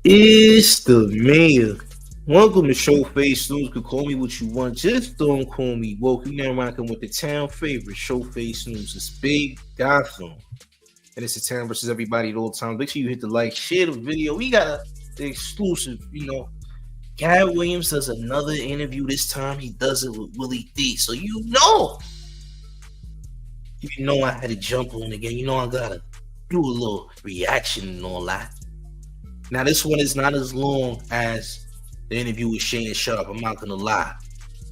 It's the mayor. Welcome to Showface News. You can call me what you want. Just don't call me woke. You now rocking with the town favorite Showface News. It's Big Gotham. And it's the town versus everybody at all times. Make sure you hit the like, share the video. We got the exclusive, Katt Williams does another interview. This time he does it with Willie D. So I had to jump on again. I gotta do a little reaction and all that. Now, this one is not as long as the interview with Shane Sharp. I'm not gonna lie.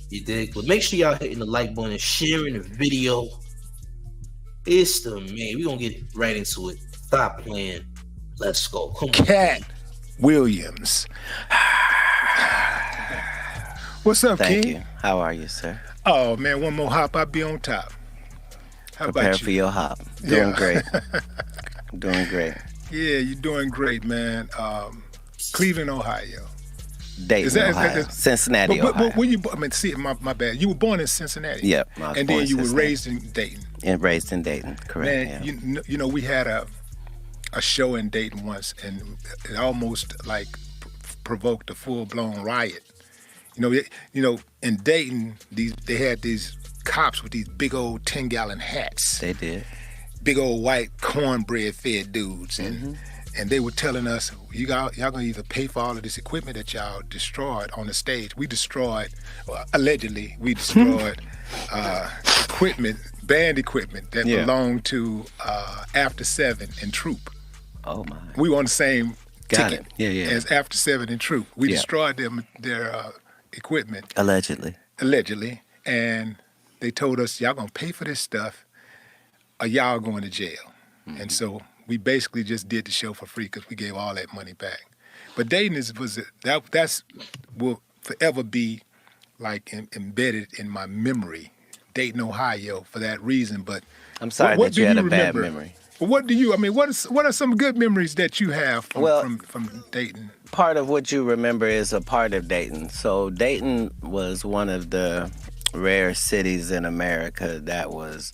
You dig? But make sure y'all hitting the like button and sharing the video. It's the man. We're gonna get right into it. Stop playing. Let's go. Come on. Katt Williams. What's up, Thank King? you. How are you, sir? Oh, man, one more hop, I'll be on top. How Prepare about you? for your hop. Doing great. Doing great. Yeah, you're doing great, man. Cleveland, Ohio. Dayton, Ohio. Cincinnati, Ohio. Where you? My bad. You were born in Cincinnati. Yep. And then you were raised in Dayton. And raised in Dayton, correct. Man, yeah. We had a show in Dayton once, and it almost like provoked a full-blown riot. In Dayton, they had these cops with these big old 10-gallon hats. They did. Big old white cornbread-fed dudes, and they were telling us, y'all gonna either pay for all of this equipment that y'all destroyed on the stage. We destroyed, allegedly, band equipment that belonged to After 7 and Troop. Oh my! We were on the same ticket as After 7 and Troop. We destroyed their equipment allegedly, and they told us, y'all gonna pay for this stuff, or y'all going to jail. And so we basically just did the show for free because we gave all that money back. But Dayton will forever be like embedded in my memory, Dayton, Ohio, for that reason. But I'm sorry that you had a bad memory. Well, what do you? I mean, what are some good memories that you have from Dayton? Part of what you remember is a part of Dayton. So Dayton was one of the rare cities in America that was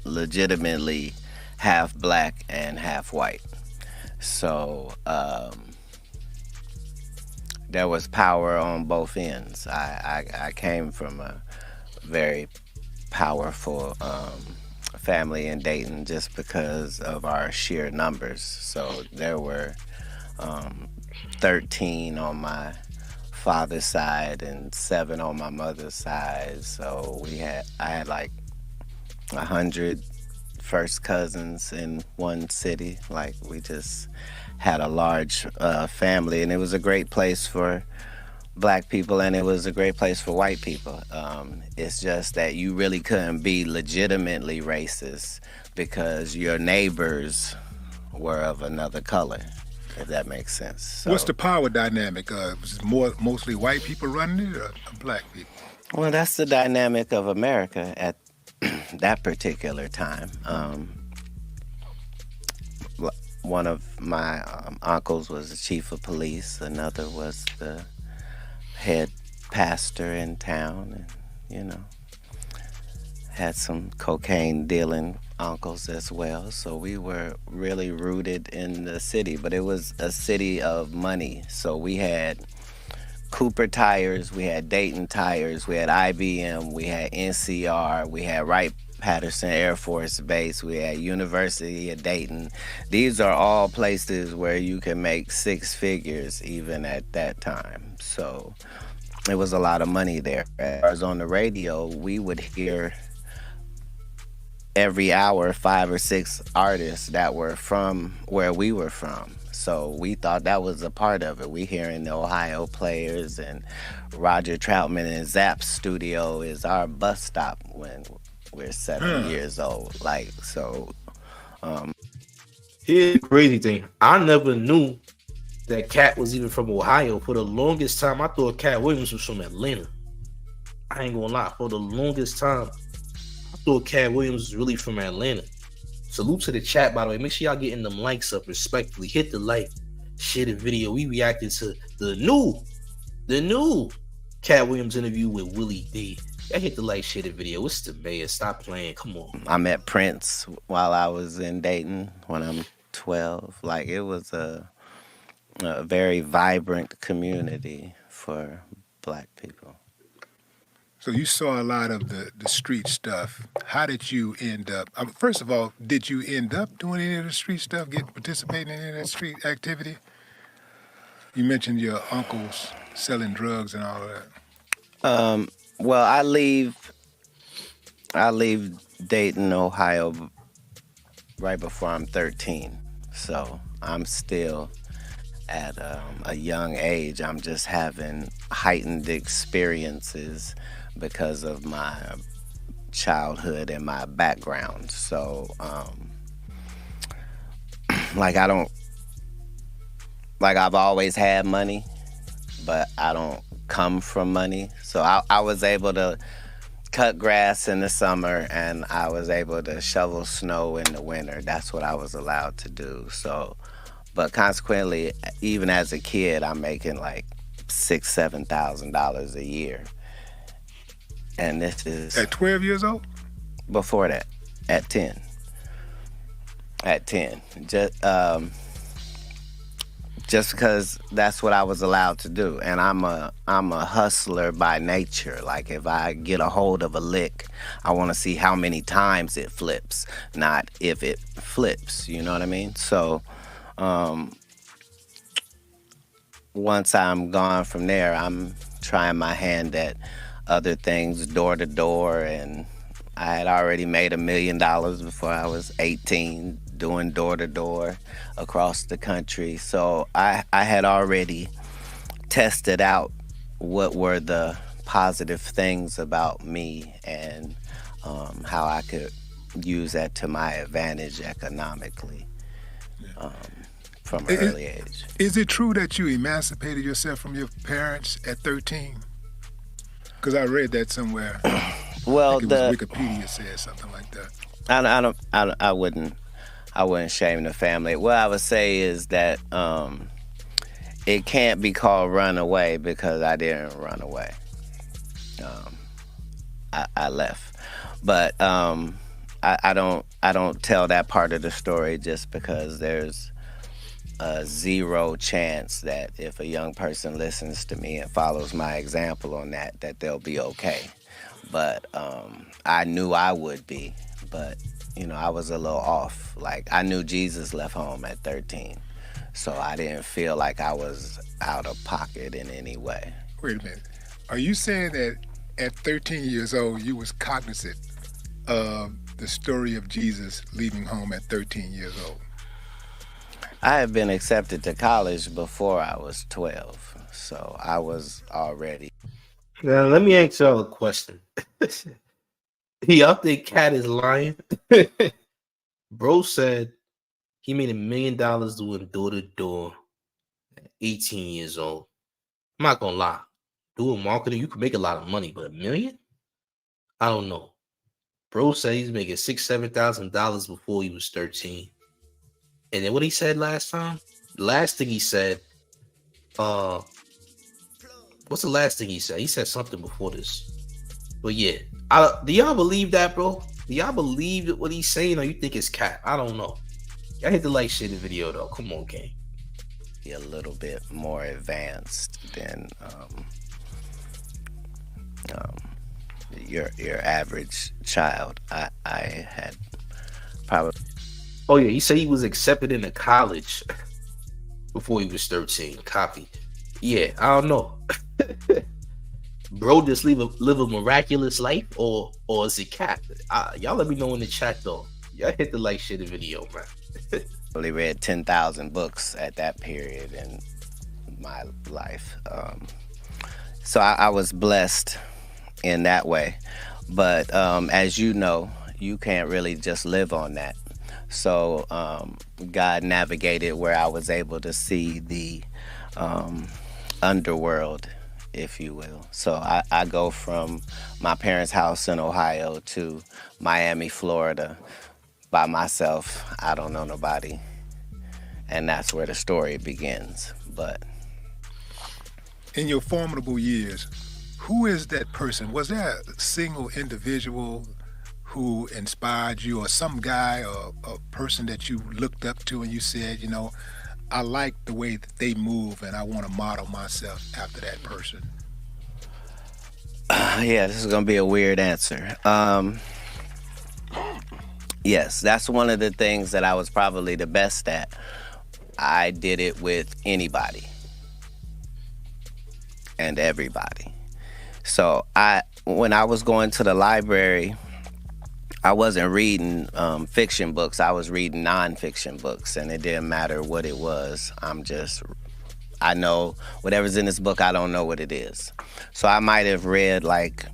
legitimately half black and half white. So there was power on both ends. I came from a very powerful family in Dayton just because of our sheer numbers. So there were 13 on my father's side and 7 on my mother's side. So I had like 100 first cousins in one city. Like, we just had a large family, and it was a great place for black people, and it was a great place for white people. It's just that you really couldn't be legitimately racist because your neighbors were of another color, if that makes sense. So, what's the power dynamic? Was it mostly white people running it or black people? Well, that's the dynamic of America at that particular time. One of my uncles was the chief of police. Another was the head pastor in town, and had some cocaine dealing uncles as well. So we were really rooted in the city, but it was a city of money. So we had Cooper Tires, we had Dayton Tires, we had IBM, we had NCR, we had Wright-Patterson Air Force Base, we had University of Dayton. These are all places where you can make 6 figures even at that time. So it was a lot of money there. As on the radio, we would hear every hour 5 or 6 artists that were from where we were from. So we thought that was a part of it. We hearing the Ohio Players, and Roger Troutman in Zap's studio is our bus stop when we're 7 years old. Here's the crazy thing. I never knew that Katt was even from Ohio. For the longest time, I thought Katt Williams was from Atlanta. I ain't gonna lie. For the longest time, I thought Katt Williams was really from Atlanta. Salute to the chat, by the way. Make sure y'all getting them likes up respectfully. Hit the like, share the video. We reacted to the new Katt Williams interview with Willie D. Y'all hit the like, share the video. It's the mayor. Stop playing. Come on. I met Prince while I was in Dayton when I'm 12. Like, it was a very vibrant community for black people. So you saw a lot of the street stuff. How did you end up? First of all, did you end up doing any of the street stuff, participating in any of that street activity? You mentioned your uncles selling drugs and all of that. Well, I leave Dayton, Ohio right before I'm 13. So I'm still at a young age. I'm just having heightened experiences because of my childhood and my background. So, like, I don't, like, I've always had money, but I don't come from money. So I was able to cut grass in the summer and I was able to shovel snow in the winter. That's what I was allowed to do. So, but consequently, even as a kid, I'm making like $6,000-$7,000 a year. And this is At 12 years old? before that, at 10. At 10. Just because that's what I was allowed to do. And I'm a hustler by nature. Like if I get a hold of a lick, I want to see how many times it flips, not if it flips, you know what I mean? So once I'm gone from there, I'm trying my hand at other things, door to door, and I had already made $1 million before I was 18 doing door to door across the country. So I had already tested out what were the positive things about me and how I could use that to my advantage economically from an early age. Is it true that you emancipated yourself from your parents at 13? Because I read that somewhere. Well, I think it was Wikipedia said something like that. I wouldn't shame the family. What I would say is that it can't be called run away because I didn't run away. I left, but I don't tell that part of the story just because there's a zero chance that if a young person listens to me and follows my example on that they'll be okay. But I knew I would be, but I was a little off. Like I knew Jesus left home at 13, so I didn't feel like I was out of pocket in any way. Wait a minute. Are you saying that at 13 years old you was cognizant of the story of Jesus leaving home at 13 years old? I had been accepted to college before I was 12, so I was already. Now let me ask y'all a question. Y'all think Katt is lying? Bro said he made $1 million doing door to door at 18 years old. I'm not gonna lie. Doing marketing, you could make a lot of money, but $1 million? I don't know. Bro said he's making $6,000-$7,000 before he was 13. And then what he said last time? Last thing he said, what's the last thing he said? He said something before this. But yeah, do y'all believe that, bro? Do y'all believe what he's saying, or you think it's Katt? I don't know. Y'all hit the like, share the video though. Come on, gang. A little bit more advanced than your average child. I had probably. Oh yeah, he said he was accepted into college before he was 13. Copy. Yeah, I don't know. Bro, just live a miraculous life, or is it Katt? Y'all let me know in the chat though. Y'all hit the like, share the video, man. Really read 10,000 books at that period in my life. So I was blessed in that way. But as you know, you can't really just live on that. So God navigated where I was able to see the underworld, if you will. So I go from my parents' house in Ohio to Miami, Florida by myself. I don't know nobody. And that's where the story begins. But in your formidable years, who is that person? Was there a single individual who inspired you, or some guy or a person that you looked up to and you said, I like the way that they move, and I want to model myself after that person. Yeah, this is gonna be a weird answer. Yes, that's one of the things that I was probably the best at. I did it with anybody and everybody. So when I was going to the library, I wasn't reading fiction books. I was reading nonfiction books, and it didn't matter what it was. I know whatever's in this book, I don't know what it is. So I might have read like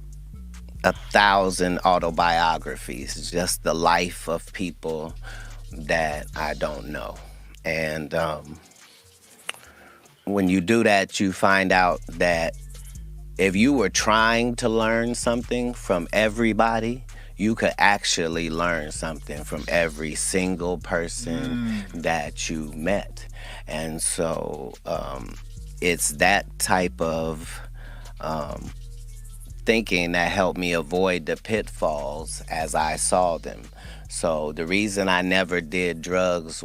1,000 autobiographies, just the life of people that I don't know. And when you do that, you find out that if you were trying to learn something from everybody, you could actually learn something from every single person that you met. And so it's that type of thinking that helped me avoid the pitfalls as I saw them. So the reason I never did drugs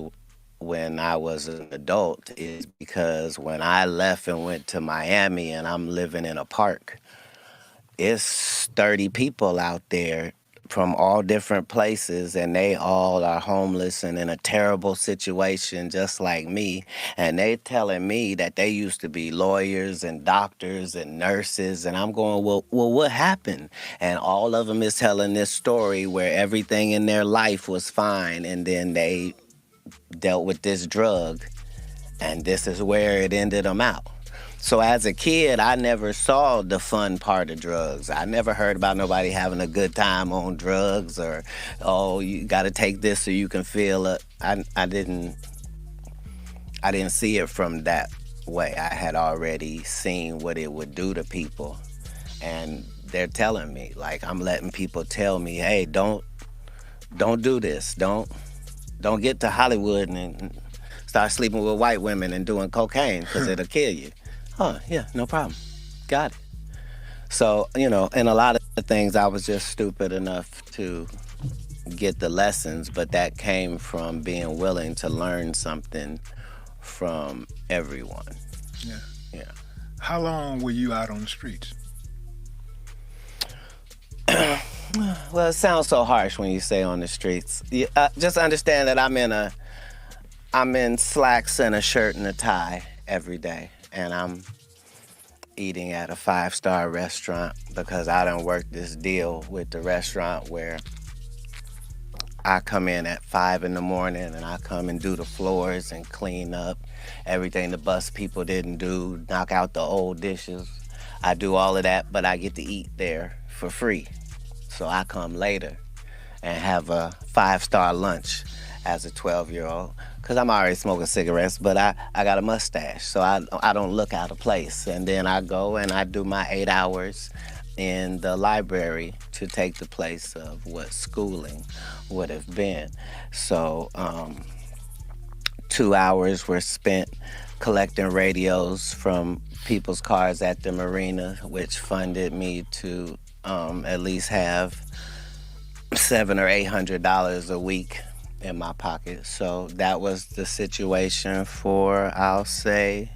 when I was an adult is because when I left and went to Miami and I'm living in a park, it's 30 people out there from all different places, and they all are homeless and in a terrible situation just like me. And they telling me that they used to be lawyers and doctors and nurses, and I'm going, well, what happened? And all of them is telling this story where everything in their life was fine, and then they dealt with this drug, and this is where it ended them out. So as a kid, I never saw the fun part of drugs. I never heard about nobody having a good time on drugs, or, oh, you got to take this so you can feel it. I didn't see it from that way. I had already seen what it would do to people, and they're telling me, like, I'm letting people tell me, hey, don't do this. Don't get to Hollywood and start sleeping with white women and doing cocaine, because it'll kill you. Oh, yeah, no problem. Got it. So, and a lot of the things I was just stupid enough to get the lessons, but that came from being willing to learn something from everyone. Yeah. Yeah. How long were you out on the streets? Well, it sounds so harsh when you say on the streets. Just understand that I'm in slacks and a shirt and a tie every day. And I'm eating at a 5-star restaurant because I done worked this deal with the restaurant where I come in at 5 in the morning and I come and do the floors and clean up everything the bus people didn't do, knock out the old dishes. I do all of that, but I get to eat there for free. So I come later and have a 5-star lunch as a 12-year-old, because I'm already smoking cigarettes, but I got a mustache, so I don't look out of place. And then I go and I do my 8 hours in the library to take the place of what schooling would have been. So 2 hours were spent collecting radios from people's cars at the marina, which funded me to at least have $700 or $800 a week in my pocket. So that was the situation for, I'll say,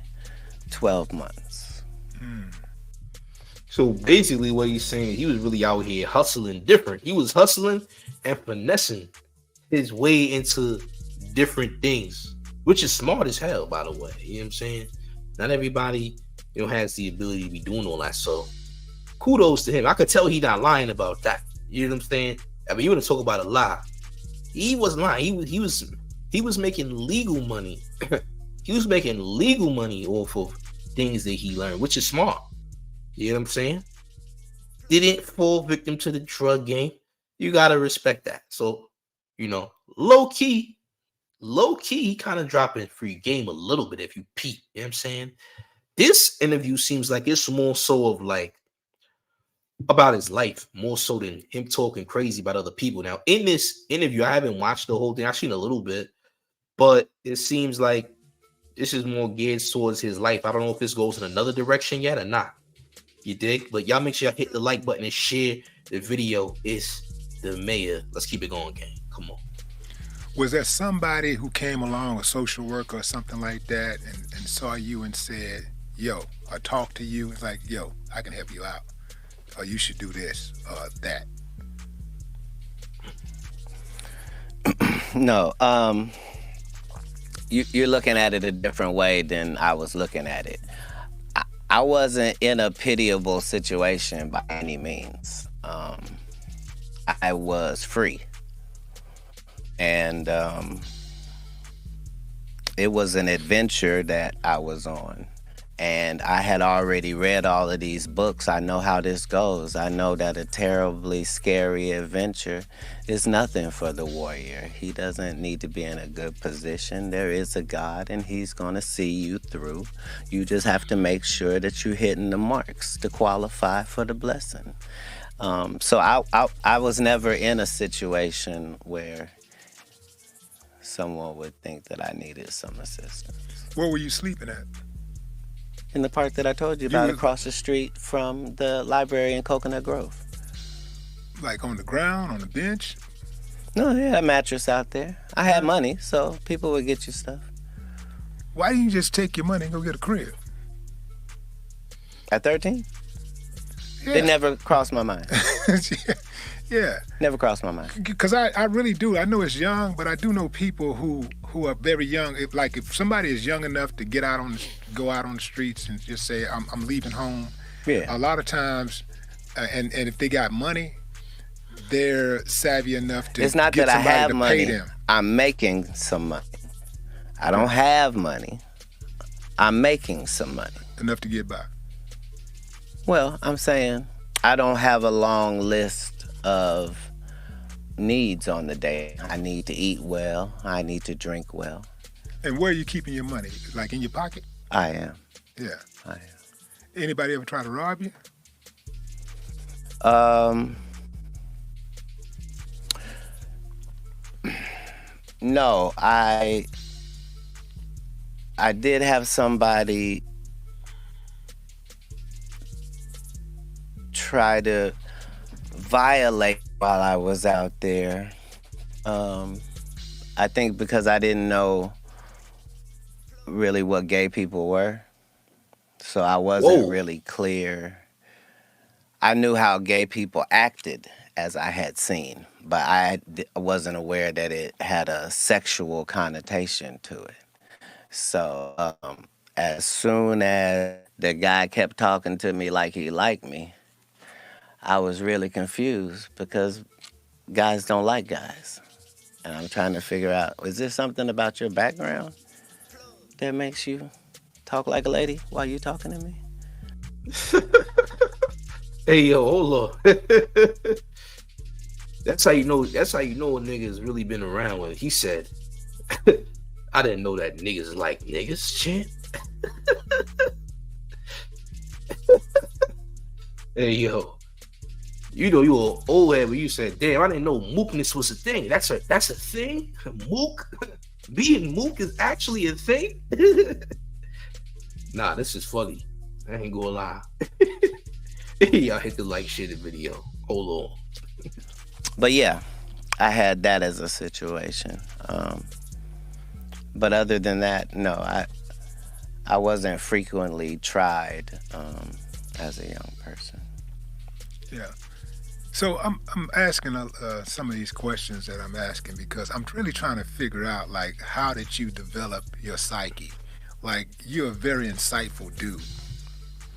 12 months. So basically what he's saying, he was really out here hustling different. He was hustling and finessing his way into different things, which is smart as hell, by the way. You know what I'm saying? Not everybody, has the ability to be doing all that. So kudos to him. I could tell he not lying about that. You know what I'm saying? I mean, you want to talk about a lie. He wasn't lying. He was making legal money. He was making legal money off of things that he learned, which is smart. You know what I'm saying? Didn't fall victim to the drug game. You gotta respect that. So, low key, he kind of dropping free game a little bit if you peep. You know what I'm saying? This interview seems like it's more so of like about his life, more so than him talking crazy about other people. Now, in this interview, I haven't watched the whole thing. I've seen a little bit, but it seems like this is more geared towards his life. I don't know if this goes in another direction yet or not. You dig? But y'all make sure y'all hit the like button and share the video. It's the mayor. Let's keep it going, gang. Come on. Was there somebody who came along, a social worker or something like that, and saw you and said, yo, or talked to you, it's like, yo, I can help you out, or you should do this or that? No, you're looking at it a different way than I was looking at it. I wasn't in a pitiable situation by any means. I was free. And it was an adventure that I was on. And I had already read all of these books. I know how this goes. I know that a terribly scary adventure is nothing for the warrior. He doesn't need to be in a good position. There is a God, and he's going to see you through. You just have to make sure that you're hitting the marks to qualify for the blessing. So I was never in a situation where someone would think that I needed some assistance. Where were you sleeping at? In the park that I told you about, across the street from the library in Coconut Grove. Like on the ground, on the bench? No, they had a mattress out there. I had money, so people would get you stuff. Why didn't you just take your money and go get a crib? At 13? Yeah. It never crossed my mind. Yeah. Never crossed my mind. Because I really do. I know it's young, but I do know people who are very young. If somebody is young enough to go out on the streets and just say, I'm leaving home. Yeah. A lot of times, and if they got money, they're savvy enough to it's not get that I somebody have to money. pay them. I'm making some money. I don't have money. I'm making some money. Enough to get by. Well, I'm saying I don't have a long list of needs on the day. I need to eat well. I need to drink well. And where are you keeping your money? Like in your pocket? I am. Yeah. I am. Anybody ever try to rob you? No, I did have somebody try to violate while I was out there. I think because I didn't know really what gay people were. So I wasn't really clear. I knew how gay people acted as I had seen, but I wasn't aware that it had a sexual connotation to it. So as soon as the guy kept talking to me like he liked me, I was really confused because guys don't like guys. And I'm trying to figure out, is there something about your background that makes you talk like a lady while you talking to me? Hey, yo, hold on. That's how you know a nigga has really been around when he said, I didn't know that niggas like niggas, champ. Hey, yo. You know you were old head when you said, damn, I didn't know mookness was a thing. That's a thing? Mook? Being mook is actually a thing? Nah, this is funny. I ain't gonna lie. Y'all hit the like shit in video. Hold on. But yeah, I had that as a situation. But other than that, no, I wasn't frequently tried as a young person. Yeah. So I'm asking some of these questions that I'm asking because I'm really trying to figure out, like, how did you develop your psyche? Like, you're a very insightful dude.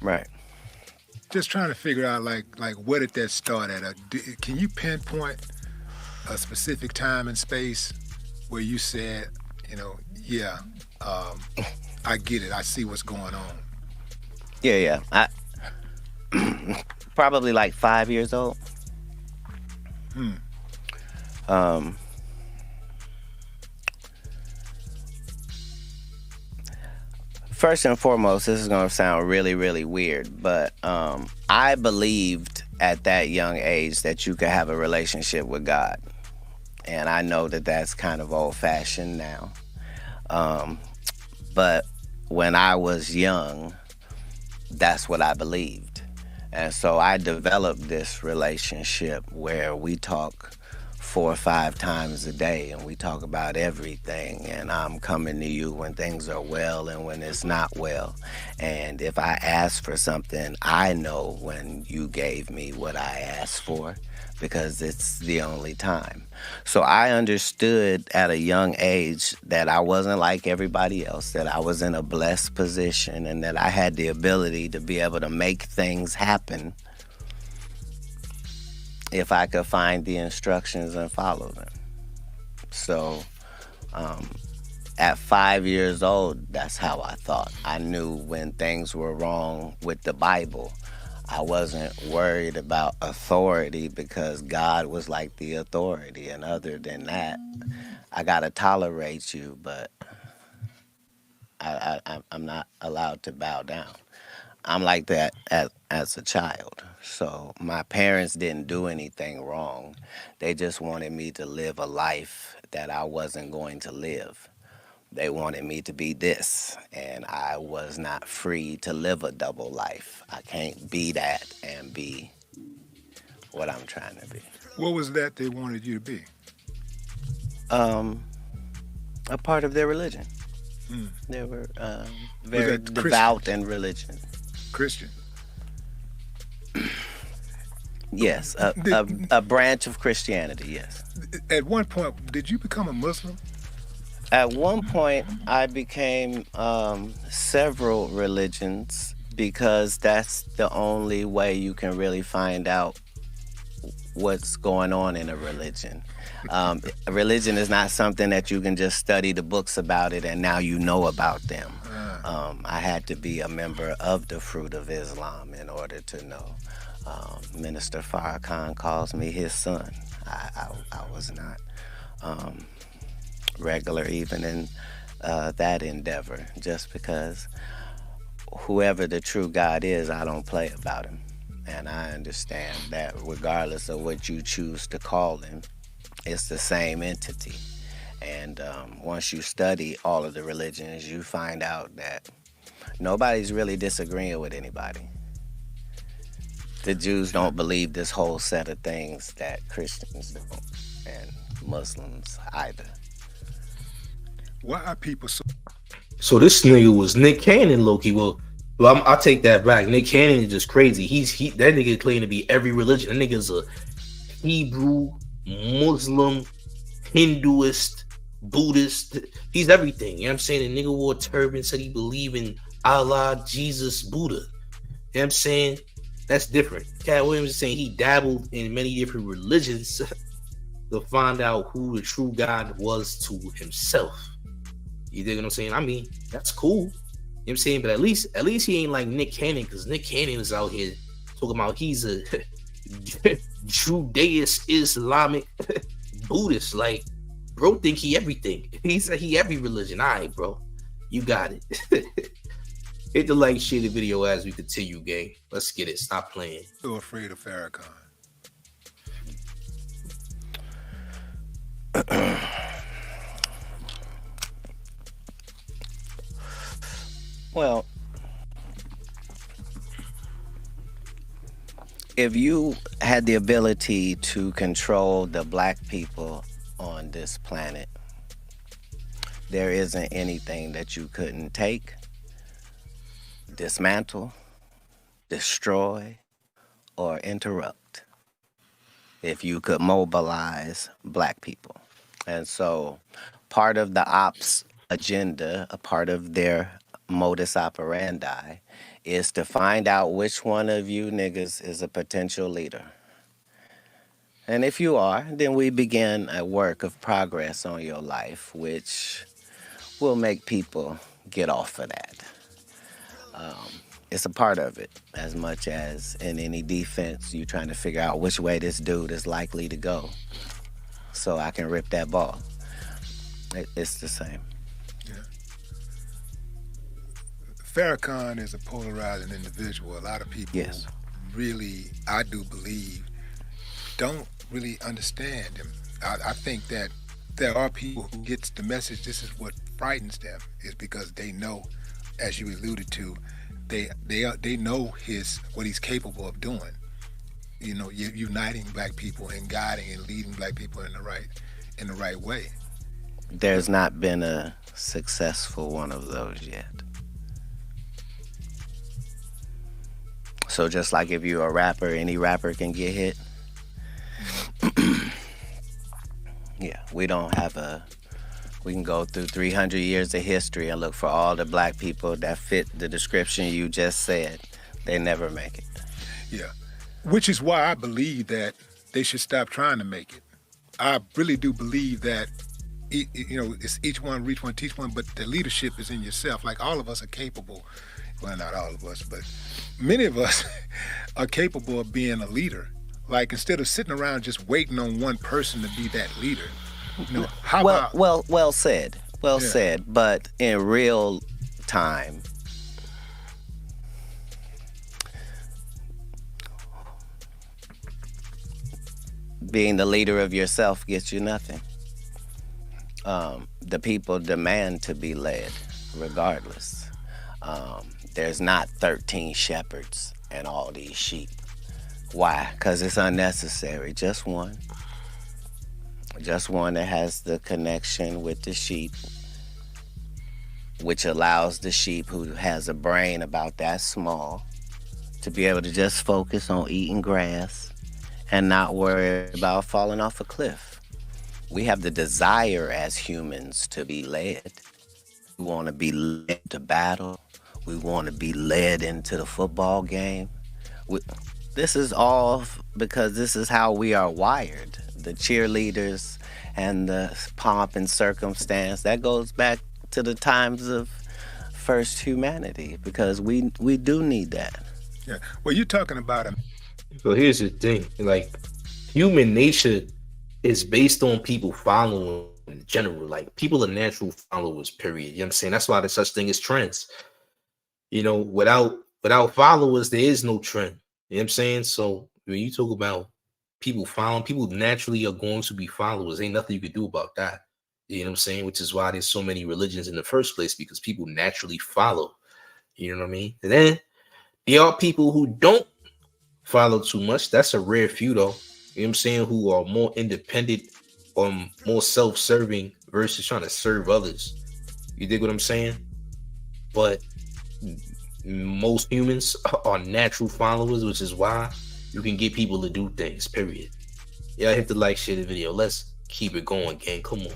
Right. Just trying to figure out, like where did that start at? Can you pinpoint a specific time and space where you said, yeah, I get it. I see what's going on. Yeah. I probably like 5 years old. First and foremost, this is going to sound really, really weird, but I believed at that young age that you could have a relationship with God. And I know that that's kind of old-fashioned now. But when I was young, that's what I believed. And so I developed this relationship where we talk 4 or 5 times a day, and we talk about everything, and I'm coming to you when things are well and when it's not well. And if I ask for something, I know when you gave me what I asked for, because it's the only time. So I understood at a young age that I wasn't like everybody else, that I was in a blessed position, and that I had the ability to be able to make things happen if I could find the instructions and follow them. So at 5 years old, that's how I thought. I knew when things were wrong with the Bible. I wasn't worried about authority because God was like the authority. And other than that, I got to tolerate you, but I'm not allowed to bow down. I'm like that as a child. So my parents didn't do anything wrong. They just wanted me to live a life that I wasn't going to live. They wanted me to be this, and I was not free to live a double life. I can't be that and be what I'm trying to be. What was that they wanted you to be? A part of their religion. They were very that devout in religion. Christian. Yes, a branch of Christianity, yes. At one point, did you become a Muslim? At one point, I became several religions because that's the only way you can really find out what's going on in a religion. Religion is not something that you can just study the books about it and now you know about them. I had to be a member of the Fruit of Islam in order to know. Minister Farrakhan calls me his son. I was not regular even in that endeavor, just because whoever the true God is, I don't play about him. And I understand that regardless of what you choose to call him, it's the same entity. And once you study all of the religions, you find out that nobody's really disagreeing with anybody. The Jews don't believe this whole set of things that Christians don't, and Muslims either. Why are people so... So this nigga was Nick Cannon, Loki. Well, I'll take that back. Nick Cannon is just crazy. That nigga claimed to be every religion. That nigga's a Hebrew, Muslim, Hinduist, Buddhist. He's everything. You know what I'm saying? The nigga wore a turban, said he believed in Allah, Jesus, Buddha. You know what I'm saying? That's different. Katt Williams is saying he dabbled in many different religions to find out who the true God was to himself. You dig what I'm saying? I mean, that's cool. You know what I'm saying? But at least he ain't like Nick Cannon, because Nick Cannon is out here talking about he's a Judaist, Islamic, Buddhist. Like, bro think he everything. He every religion. All right, bro. You got it. Hit the like, share the video as we continue, gang. Let's get it. Stop playing. so afraid of Farrakhan? Well, if you had the ability to control the black people on this planet, there isn't anything that you couldn't take, dismantle, destroy, or interrupt if you could mobilize black people. And so part of the ops agenda, a part of their modus operandi, is to find out which one of you niggas is a potential leader. And if you are, then we begin a work of progress on your life, which will make people get off of that. It's a part of it, as much as in any defense, you trying to figure out which way this dude is likely to go so I can rip that ball. It's the same. Yeah. Farrakhan is a polarizing individual. A lot of people Yes. really, I do believe, don't really understand him. I think that there are people who gets the message, this is what frightens them, is because they know, as you alluded to, they know what he's capable of doing. uniting black people and guiding and leading black people in the right way. There's not been a successful one of those yet. So just like if you're a rapper, any rapper can get hit. Yeah, we don't have we can go through 300 years of history and look for all the black people that fit the description you just said. They never make it. Yeah, which is why I believe that they should stop trying to make it. I really do believe that, it's each one reach one, teach one, but the leadership is in yourself. Like all of us are capable, well, not all of us, but many of us are capable of being a leader. Like instead of sitting around just waiting on one person to be that leader, how about? Well said. Well said. But in real time, being the leader of yourself gets you nothing. The people demand to be led, regardless. There's not 13 shepherds and all these sheep. Why? Because it's unnecessary. Just one. Just one that has the connection with the sheep, which allows the sheep who has a brain about that small to be able to just focus on eating grass and not worry about falling off a cliff. We have the desire as humans to be led. We want to be led to battle. We want to be led into the football game. This is all because this is how we are wired. The cheerleaders and the pomp and circumstance, that goes back to the times of first humanity, because we do need that. Yeah. Well, you're talking about a... So here's the thing, like human nature is based on people following in general. Like people are natural followers, period. You know what I'm saying? That's why there's such thing as trends. Without followers, there is no trend. You know what I'm saying? So when you talk about people following, people naturally are going to be followers. Ain't nothing you could do about that. You know what I'm saying? Which is why there's so many religions in the first place, because people naturally follow. You know what I mean? And then there are people who don't follow too much. That's a rare few though. You know what I'm saying? Who are more independent or more self-serving versus trying to serve others. You dig what I'm saying? But most humans are natural followers, which is why you can get people to do things, period. Yeah, hit the like, share the video. Let's keep it going, gang. Come on.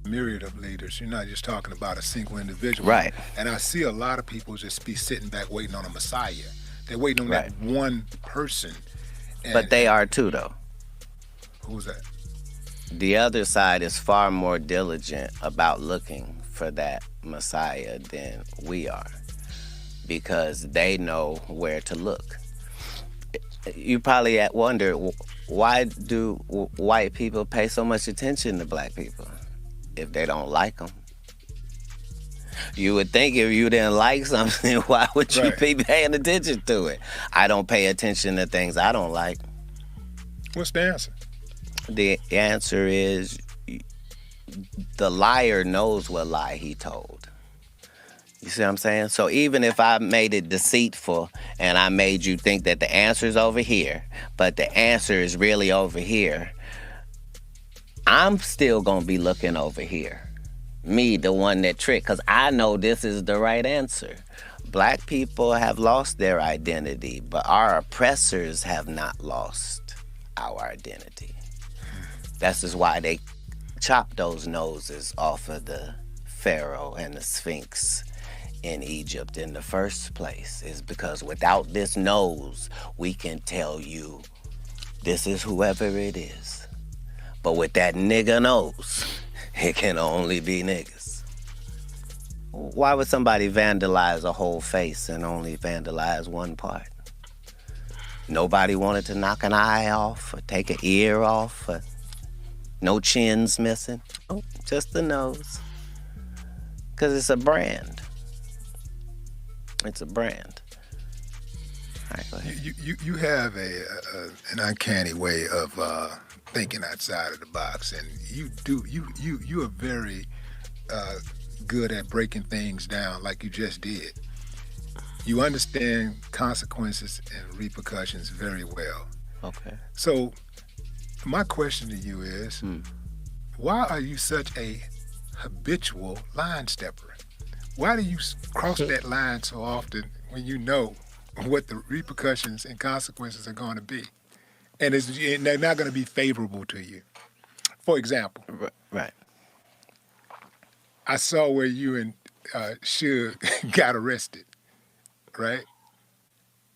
Myriad of leaders. You're not just talking about a single individual. Right. And I see a lot of people just be sitting back waiting on a messiah. They're waiting on that one person. But they are too, though. Who's that? The other side is far more diligent about looking for that messiah than we are, because they know where to look. You probably wonder, why do white people pay so much attention to black people if they don't like them? You would think if you didn't like something, why would you be paying attention to it? I don't pay attention to things I don't like. What's the answer? The answer is the liar knows what lie he told. You see what I'm saying? So even if I made it deceitful and I made you think that the answer is over here, but the answer is really over here, I'm still going to be looking over here. Me, the one that tricked, because I know this is the right answer. Black people have lost their identity, but our oppressors have not lost our identity. That's just why they chopped those noses off of the Pharaoh and the Sphinx in Egypt in the first place, is because without this nose, we can tell you this is whoever it is. But with that nigga nose, it can only be niggas. Why would somebody vandalize a whole face and only vandalize one part? Nobody wanted to knock an eye off or take an ear off, or no chins missing. Oh, just the nose. Because it's a brand. It's a brand. All right, go ahead. You have an uncanny way of thinking outside of the box, and you are very good at breaking things down like you just did. you understand consequences and repercussions very well. Okay. So my question to you is, why are you such a habitual line stepper? Why do you cross that line so often when you know what the repercussions and consequences are going to be? And they're not going to be favorable to you. For example, Right. I saw where you and Suge got arrested, right?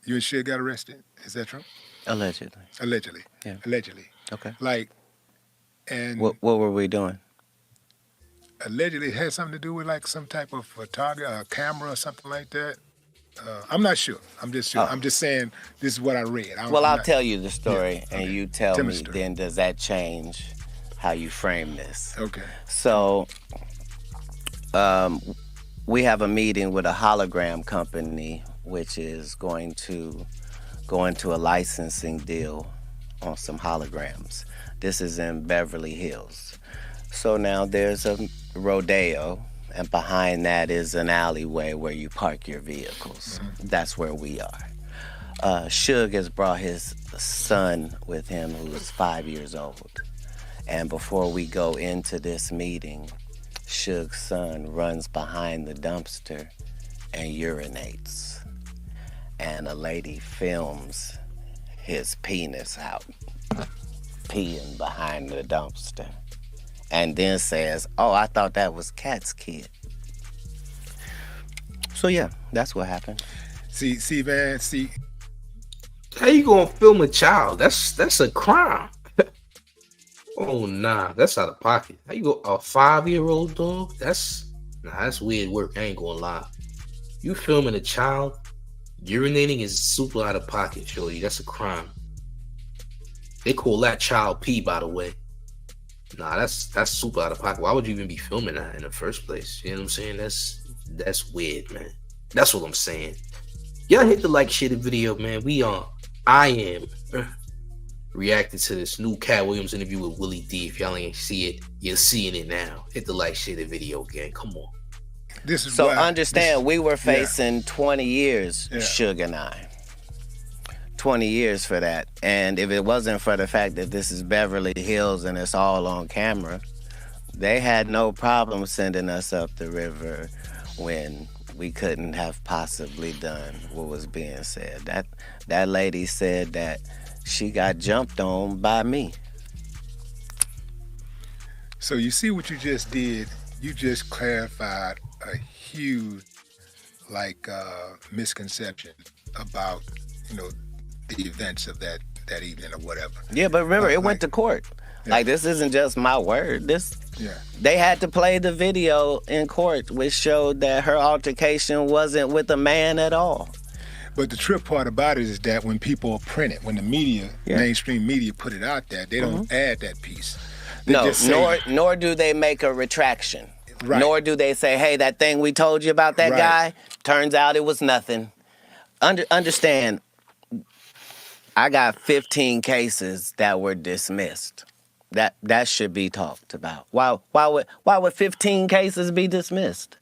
You and Suge got arrested. Is that true? Allegedly. Allegedly. Yeah. Allegedly. Okay. Like, and What were we doing? allegedly it had something to do with like some type of camera or something like that. I'm not sure. I'm just sure. Oh. I'm just saying this is what I read. Well, I'll tell you the story, and okay. you tell Tell me me, the story. then does that change how you frame this? Okay. So, we have a meeting with a hologram company, which is going to go into a licensing deal on some holograms. This is in Beverly Hills. So now there's a rodeo, and behind that is an alleyway where you park your vehicles. That's where we are. Suge has brought his son with him, who's 5 years old. And before we go into this meeting, Suge's son runs behind the dumpster and urinates. And a lady films his penis out, peeing behind the dumpster. And then says, "Oh, I thought that was Katt's kid." So yeah, that's what happened. See, man. How you gonna film a child? That's a crime. Oh nah, that's out of pocket. How you go a 5-year-old dog? That's weird work. I ain't gonna lie. You filming a child urinating is super out of pocket, shorty. That's a crime. They call that child pee, by the way. Nah, that's super out of pocket. Why would you even be filming that in the first place? You know what I'm saying? That's weird, man. That's what I'm saying. Y'all hit the like, share the video, man. I am reacting to this new Katt Williams interview with Willie D. If y'all ain't see it, you're seeing it now. Hit the like, share the video, gang. Come on. This is So why, understand, we were facing 20 years, Suge and I. 20 years for that. And if it wasn't for the fact that this is Beverly Hills and it's all on camera, they had no problem sending us up the river when we couldn't have possibly done what was being said. That lady said that she got jumped on by me. So you see what you just did? You just clarified a huge, misconception about, the events of that evening or whatever. Yeah, but remember, it went to court. Yeah. Like, this isn't just my word. They had to play the video in court, which showed that her altercation wasn't with a man at all. But the trip part about it is that when people print it, when the media, mainstream media put it out there, they don't add that piece. They No, just say, nor do they make a retraction. Right. Nor do they say, hey, that thing we told you about that guy, turns out it was nothing. Understand, I got 15 cases that were dismissed. That should be talked about. Why would 15 cases be dismissed?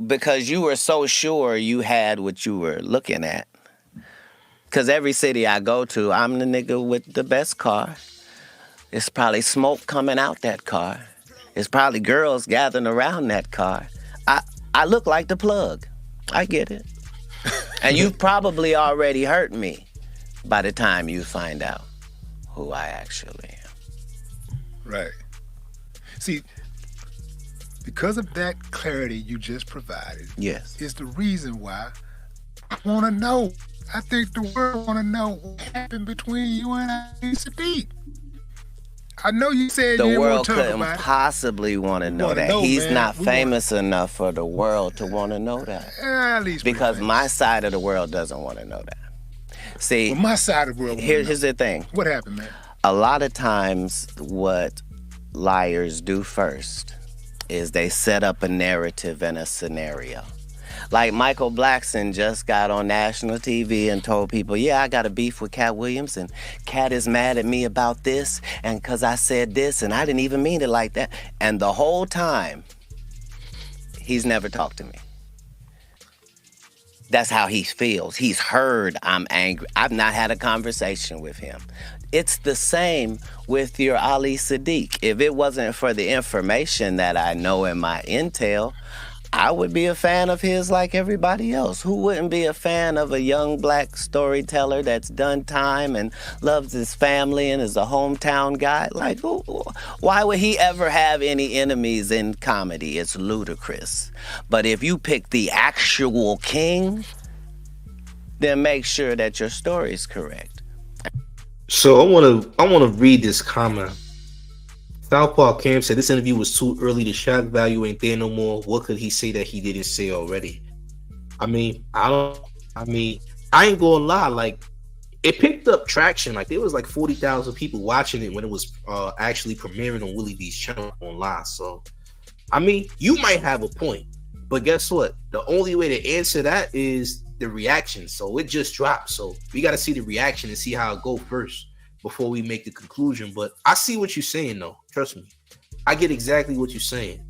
Because you were so sure you had what you were looking at. Because every city I go to, I'm the nigga with the best car. It's probably smoke coming out that car. It's probably girls gathering around that car. I look like the plug. I get it. And you've probably already hurt me by the time you find out who I actually am. Right. See, because of that clarity you just provided, Yes. is the reason why I want to know. I think the world want to know what happened between you and Emancipation. I know you said The you didn't world want to talk couldn't about it. possibly want to know Wanna that. know, He's man. not We famous enough for the world to want to know that. At least we're Because famous. my side of the world doesn't want to know that. See, Well, my side of the world. here's the thing. What happened, man? A lot of times what liars do first is they set up a narrative and a scenario. Like Michael Blackson just got on national TV and told people, yeah, I got a beef with Katt Williams and Katt is mad at me about this and because I said this and I didn't even mean it like that. And the whole time, he's never talked to me. That's how he feels. He's heard I'm angry. I've not had a conversation with him. It's the same with your Ali Sadiq. If it wasn't for the information that I know in my intel, I would be a fan of his like everybody else. Who wouldn't be a fan of a young black storyteller that's done time and loves his family and is a hometown guy? Like, why would he ever have any enemies in comedy? It's ludicrous. But if you pick the actual king, then make sure that your story is correct. So I wanna read this comment. Southpaw Cam said this interview was too early. The shock value ain't there no more. What could he say that he didn't say already? I mean, I ain't gonna lie. Like, it picked up traction. Like, there was like 40,000 people watching it when it was actually premiering on Willie D's channel online. So, I mean, you might have a point, but guess what? The only way to answer that is the reaction. So it just dropped. So we got to see the reaction and see how it go first before we make the conclusion. But I see what you're saying, though. Trust me. I get exactly what you're saying.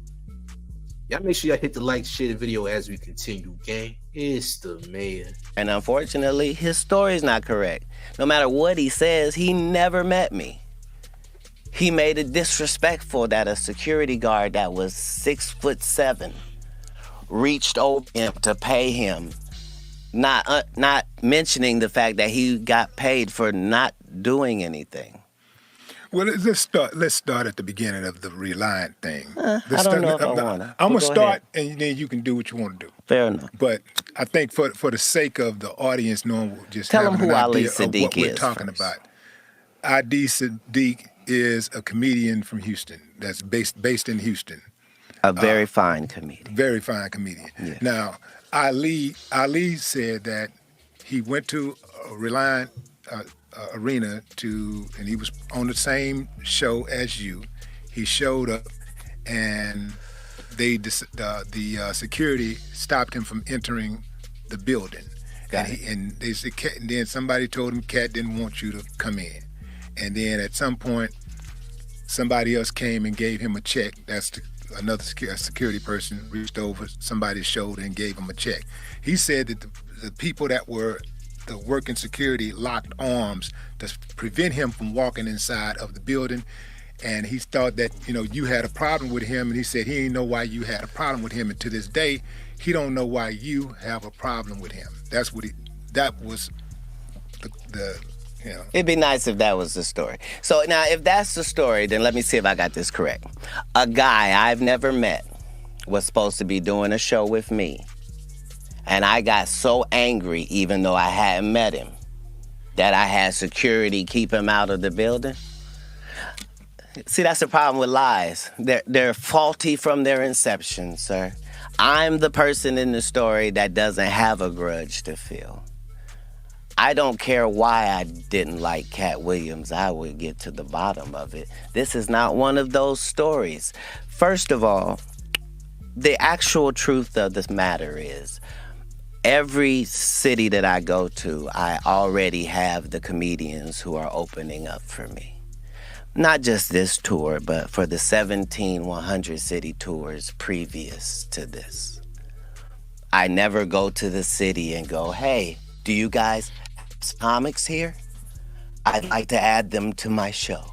Y'all make sure y'all hit the like, share the video as we continue, gang. It's the mayor. And unfortunately, his story's not correct. No matter what he says, he never met me. He made it disrespectful that a security guard that was 6'7" reached over him to pay him, not mentioning the fact that he got paid for not doing anything. Well, let's start at the beginning of the Reliant thing. I don't know if I want to. I'm going to start, and then you can do what you want to do. Fair enough. But I think for the sake of the audience knowing, just tell them having who an Ali idea of Sadiq what we're is talking first. about. Ali Sadiq is a comedian from Houston that's based in Houston. A very fine comedian. Very fine comedian. Yes. Now, Ali said that he went to Reliant Arena and he was on the same show as you. He showed up, and the security stopped him from entering the building. And they said, and then somebody told him Katt didn't want you to come in. And then at some point, somebody else came and gave him a check. Another security person reached over somebody's shoulder and gave him a check. He said that the people that were the working security locked arms to prevent him from walking inside of the building. And he thought that, you had a problem with him. And he said he didn't know why you had a problem with him. And to this day, he don't know why you have a problem with him. That was the. It'd be nice if that was the story. So now, if that's the story, then let me see if I got this correct. A guy I've never met was supposed to be doing a show with me. And I got so angry, even though I hadn't met him, that I had security keep him out of the building. See, that's the problem with lies. They're faulty from their inception, sir. I'm the person in the story that doesn't have a grudge to feel. I don't care why I didn't like Katt Williams. I would get to the bottom of it. This is not one of those stories. First of all, the actual truth of this matter is, every city that I go to, I already have the comedians who are opening up for me. Not just this tour, but for the 17 100 city tours previous to this. I never go to the city and go, hey, do you guys have comics here? I'd like to add them to my show.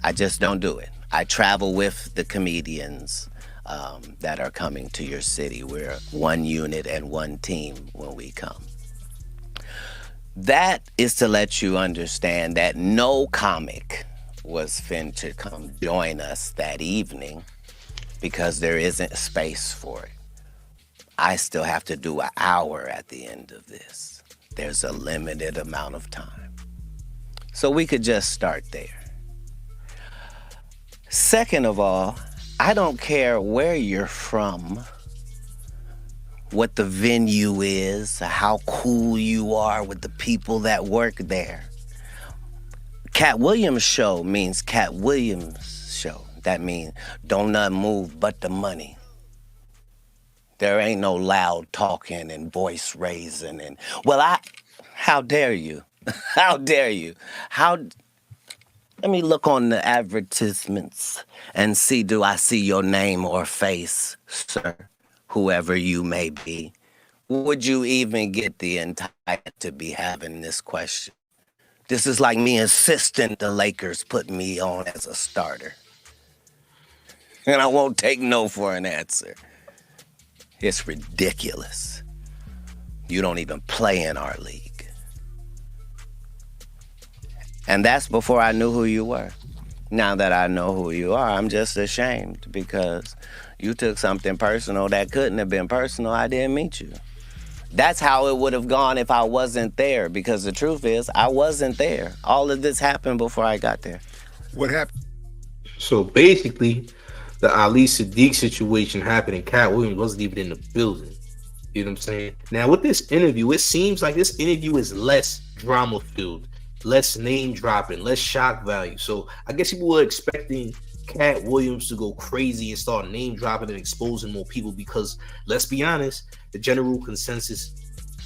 I just don't do it. I travel with the comedians that are coming to your city. We're one unit and one team when we come. That is to let you understand that no comic was fin to come join us that evening because there isn't space for it. I still have to do an hour at the end of this. There's a limited amount of time. So we could just start there. Second of all, I don't care where you're from, what the venue is, how cool you are with the people that work there. Katt Williams show means Katt Williams show. That means don't nothing move but the money. There ain't no loud talking and voice raising and, how dare you? How dare you? Let me look on the advertisements and see, do I see your name or face, sir, whoever you may be? would you even get the entire to be having this question? This is like me insisting the Lakers put me on as a starter. And I won't take no for an answer. It's ridiculous. You don't even play in our league. And that's before I knew who you were. Now that I know who you are, I'm just ashamed because you took something personal that couldn't have been personal. I didn't meet you. That's how it would have gone if I wasn't there, because the truth is, I wasn't there. All of this happened before I got there. What happened? So basically, the Ali Sadiq situation happened and Katt Williams wasn't even in the building. You know what I'm saying? Now, with this interview, it seems like this interview is less drama-filled, less name-dropping, less shock value. So I guess people were expecting Katt Williams to go crazy and start name-dropping and exposing more people because, let's be honest, the general consensus,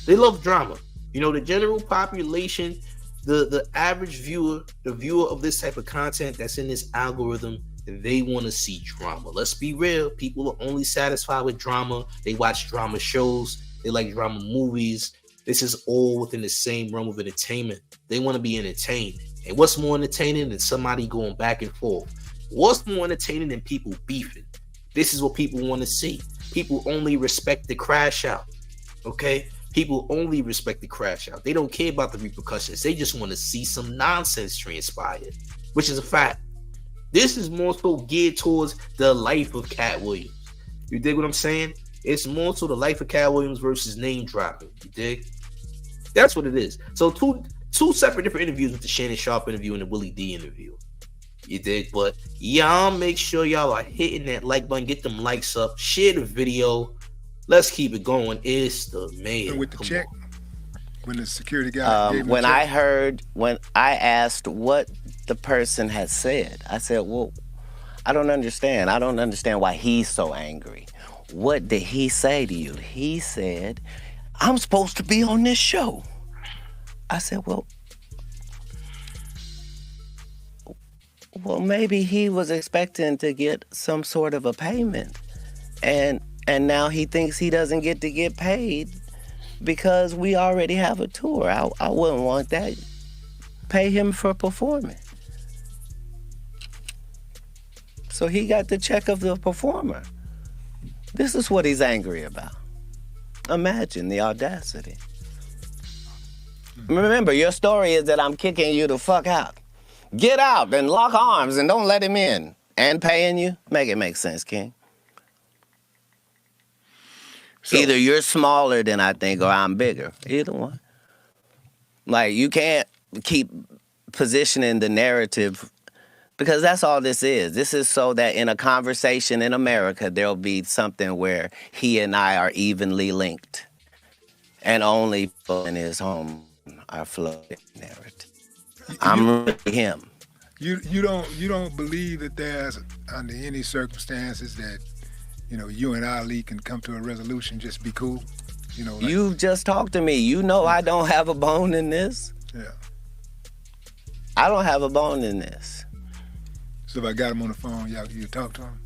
they love drama. You know, the general population, the average viewer, the viewer of this type of content that's in this algorithm, they want to see drama. Let's be real. People are only satisfied with drama. They watch drama shows. They like drama movies. This is all within the same realm of entertainment. They want to be entertained. And what's more entertaining than somebody going back and forth? What's more entertaining than people beefing? This is what people want to see. People only respect the crash out. Okay? People only respect the crash out. They don't care about the repercussions. They just want to see some nonsense transpire, which is a fact. This is more so geared towards the life of Katt Williams. You dig what I'm saying? It's more so the life of Katt Williams versus name dropping. You dig? That's what it is. So two separate different interviews with the Shannon Sharpe interview and the Willie D interview. You dig? But y'all make sure y'all are hitting that like button. Get them likes up. Share the video. Let's keep it going. It's the man. And with the check, when the security guy gave him when the check? when I asked what the person had said, I said, well, I don't understand. I don't understand why he's so angry. What did he say to you? He said, I'm supposed to be on this show. I said, well, maybe he was expecting to get some sort of a payment. And now he thinks he doesn't get to get paid because we already have a tour. I wouldn't want that. Pay him for performing. So he got the check of the performer. This is what he's angry about. Imagine the audacity. Remember, your story is that I'm kicking you the fuck out. Get out and lock arms and don't let him in. And paying you? Make it make sense, King. So, either you're smaller than I think or I'm bigger. Either one. Like, you can't keep positioning the narrative because that's all this is. This is so that in a conversation in America, there'll be something where he and I are evenly linked. And only people in his home are floating narrative. I'm really him. You don't believe that there's under any circumstances that you and Ali can come to a resolution, just be cool. You just talked to me. You know I don't have a bone in this. Yeah. I don't have a bone in this. So if I got him on the phone, you talk to him?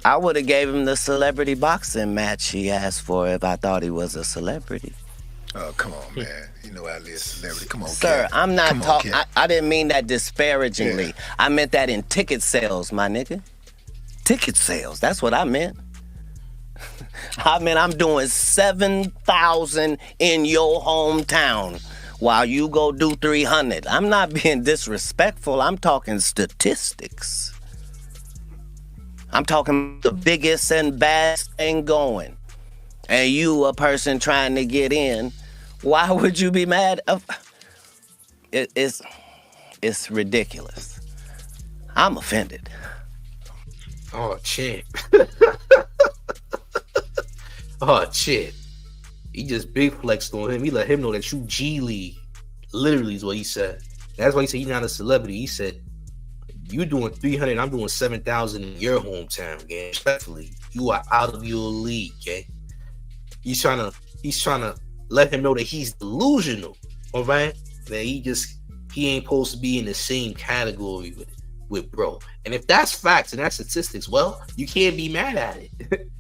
I would have gave him the celebrity boxing match he asked for if I thought he was a celebrity. Oh, come on, man. You know Ali is a celebrity. Come on, sir, Katt. I'm not talking. I didn't mean that disparagingly. Yeah. I meant that in ticket sales, my nigga. Ticket sales. That's what I meant. I mean, I'm doing 7,000 in your hometown while you go do 300. I'm not being disrespectful. I'm talking statistics. I'm talking the biggest and baddest thing going. And you, a person trying to get in, why would you be mad? It's ridiculous. I'm offended. Oh, shit. Oh, shit. He just big flexed on him. He let him know that you G League. Literally is what he said. That's why he said he's not a celebrity. He said, you doing 300, I'm doing 7,000 in your hometown, gang. Respectfully, you are out of your league, gang. He's trying to let him know that he's delusional, all right? That he ain't supposed to be in the same category with it. with bro. And if that's facts and that's statistics, well, you can't be mad at it.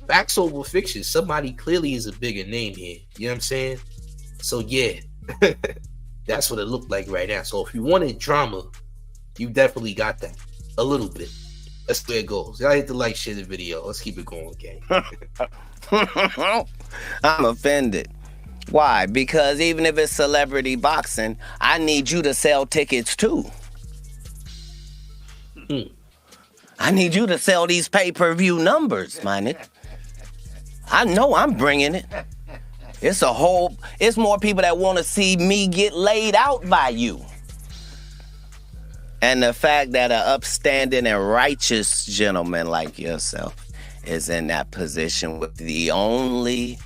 Facts over fiction. Somebody clearly is a bigger name here. You know what I'm saying? So yeah, that's what it looked like right now. So if you wanted drama, you definitely got that. A little bit. That's where it goes. Y'all hit the like, share the video. Let's keep it going, gang. I'm offended. Why? Because even if it's celebrity boxing, I need you to sell tickets too. I need you to sell these pay-per-view numbers, my nigga. I know I'm bringing it. It's more people that want to see me get laid out by you. And the fact that an upstanding and righteous gentleman like yourself is in that position with the only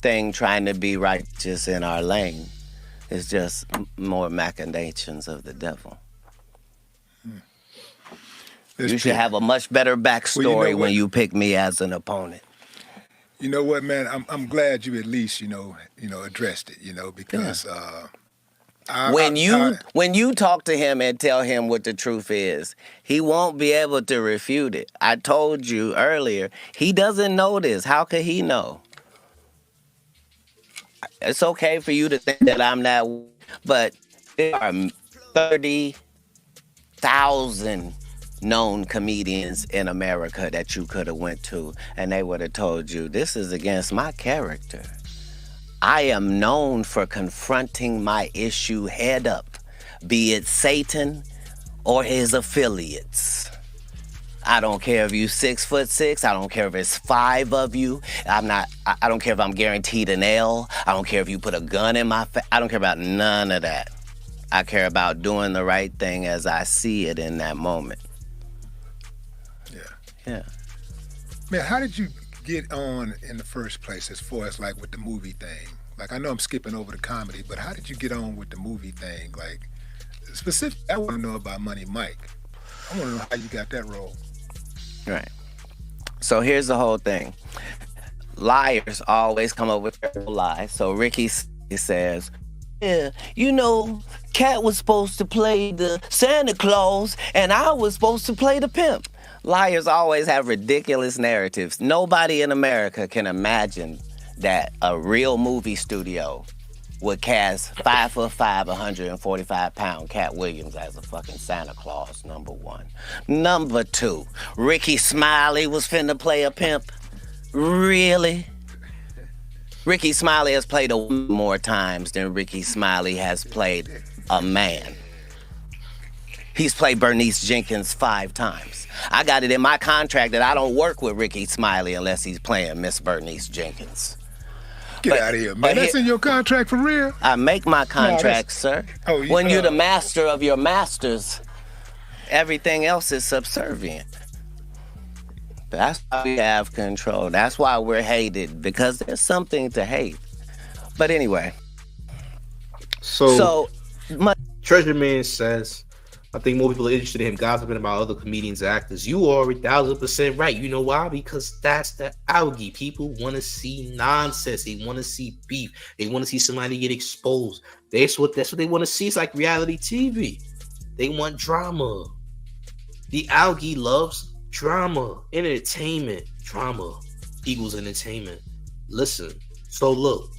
thing trying to be righteous in our lane is just more machinations of the devil. You should have a much better backstory when you pick me as an opponent. You know what, man? I'm glad you at least addressed it. Because when you talk to him and tell him what the truth is, he won't be able to refute it. I told you earlier, he doesn't know this. How could he know? It's okay for you to think that I'm not, but there are 30,000 known comedians in America that you could have went to, and they would have told you, this is against my character. I am known for confronting my issue head up, be it Satan or his affiliates. I don't care if you 6'6". I don't care if it's 5 of you. I don't care if I'm guaranteed an L. I don't care if you put a gun in my face. I don't care about none of that. I care about doing the right thing as I see it in that moment. Yeah. Man, how did you get on in the first place as far as like with the movie thing? Like, I know I'm skipping over the comedy, but how did you get on with the movie thing? Like, specifically, I want to know about Money Mike. I want to know how you got that role. Right. So here's the whole thing. Liars always come up with a lie. So Ricky says, yeah, Katt was supposed to play the Santa Claus and I was supposed to play the pimp. Liars always have ridiculous narratives. Nobody in America can imagine that a real movie studio would cast 5'5", 145-pound Katt Williams as a fucking Santa Claus, number one. Number two, Ricky Smiley was finna play a pimp. Really? Ricky Smiley has played a woman more times than Ricky Smiley has played a man. He's played Bernice Jenkins 5 times. I got it in my contract that I don't work with Ricky Smiley unless he's playing Miss Bernice Jenkins. Get out of here, man. That's in your contract for real? I make my contracts, sir. When you're the master of your masters, everything else is subservient. That's why we have control. That's why we're hated, because there's something to hate. But anyway. So Treasure Man says, I think more people are interested in him gossiping about other comedians and actors. You are 1,000% right. You know why? Because that's the algae. People want to see nonsense. They want to see beef. They want to see somebody get exposed. That's what they want to see. It's like reality TV. They want drama. The algae loves drama. Entertainment. Drama equals entertainment. Listen. So look,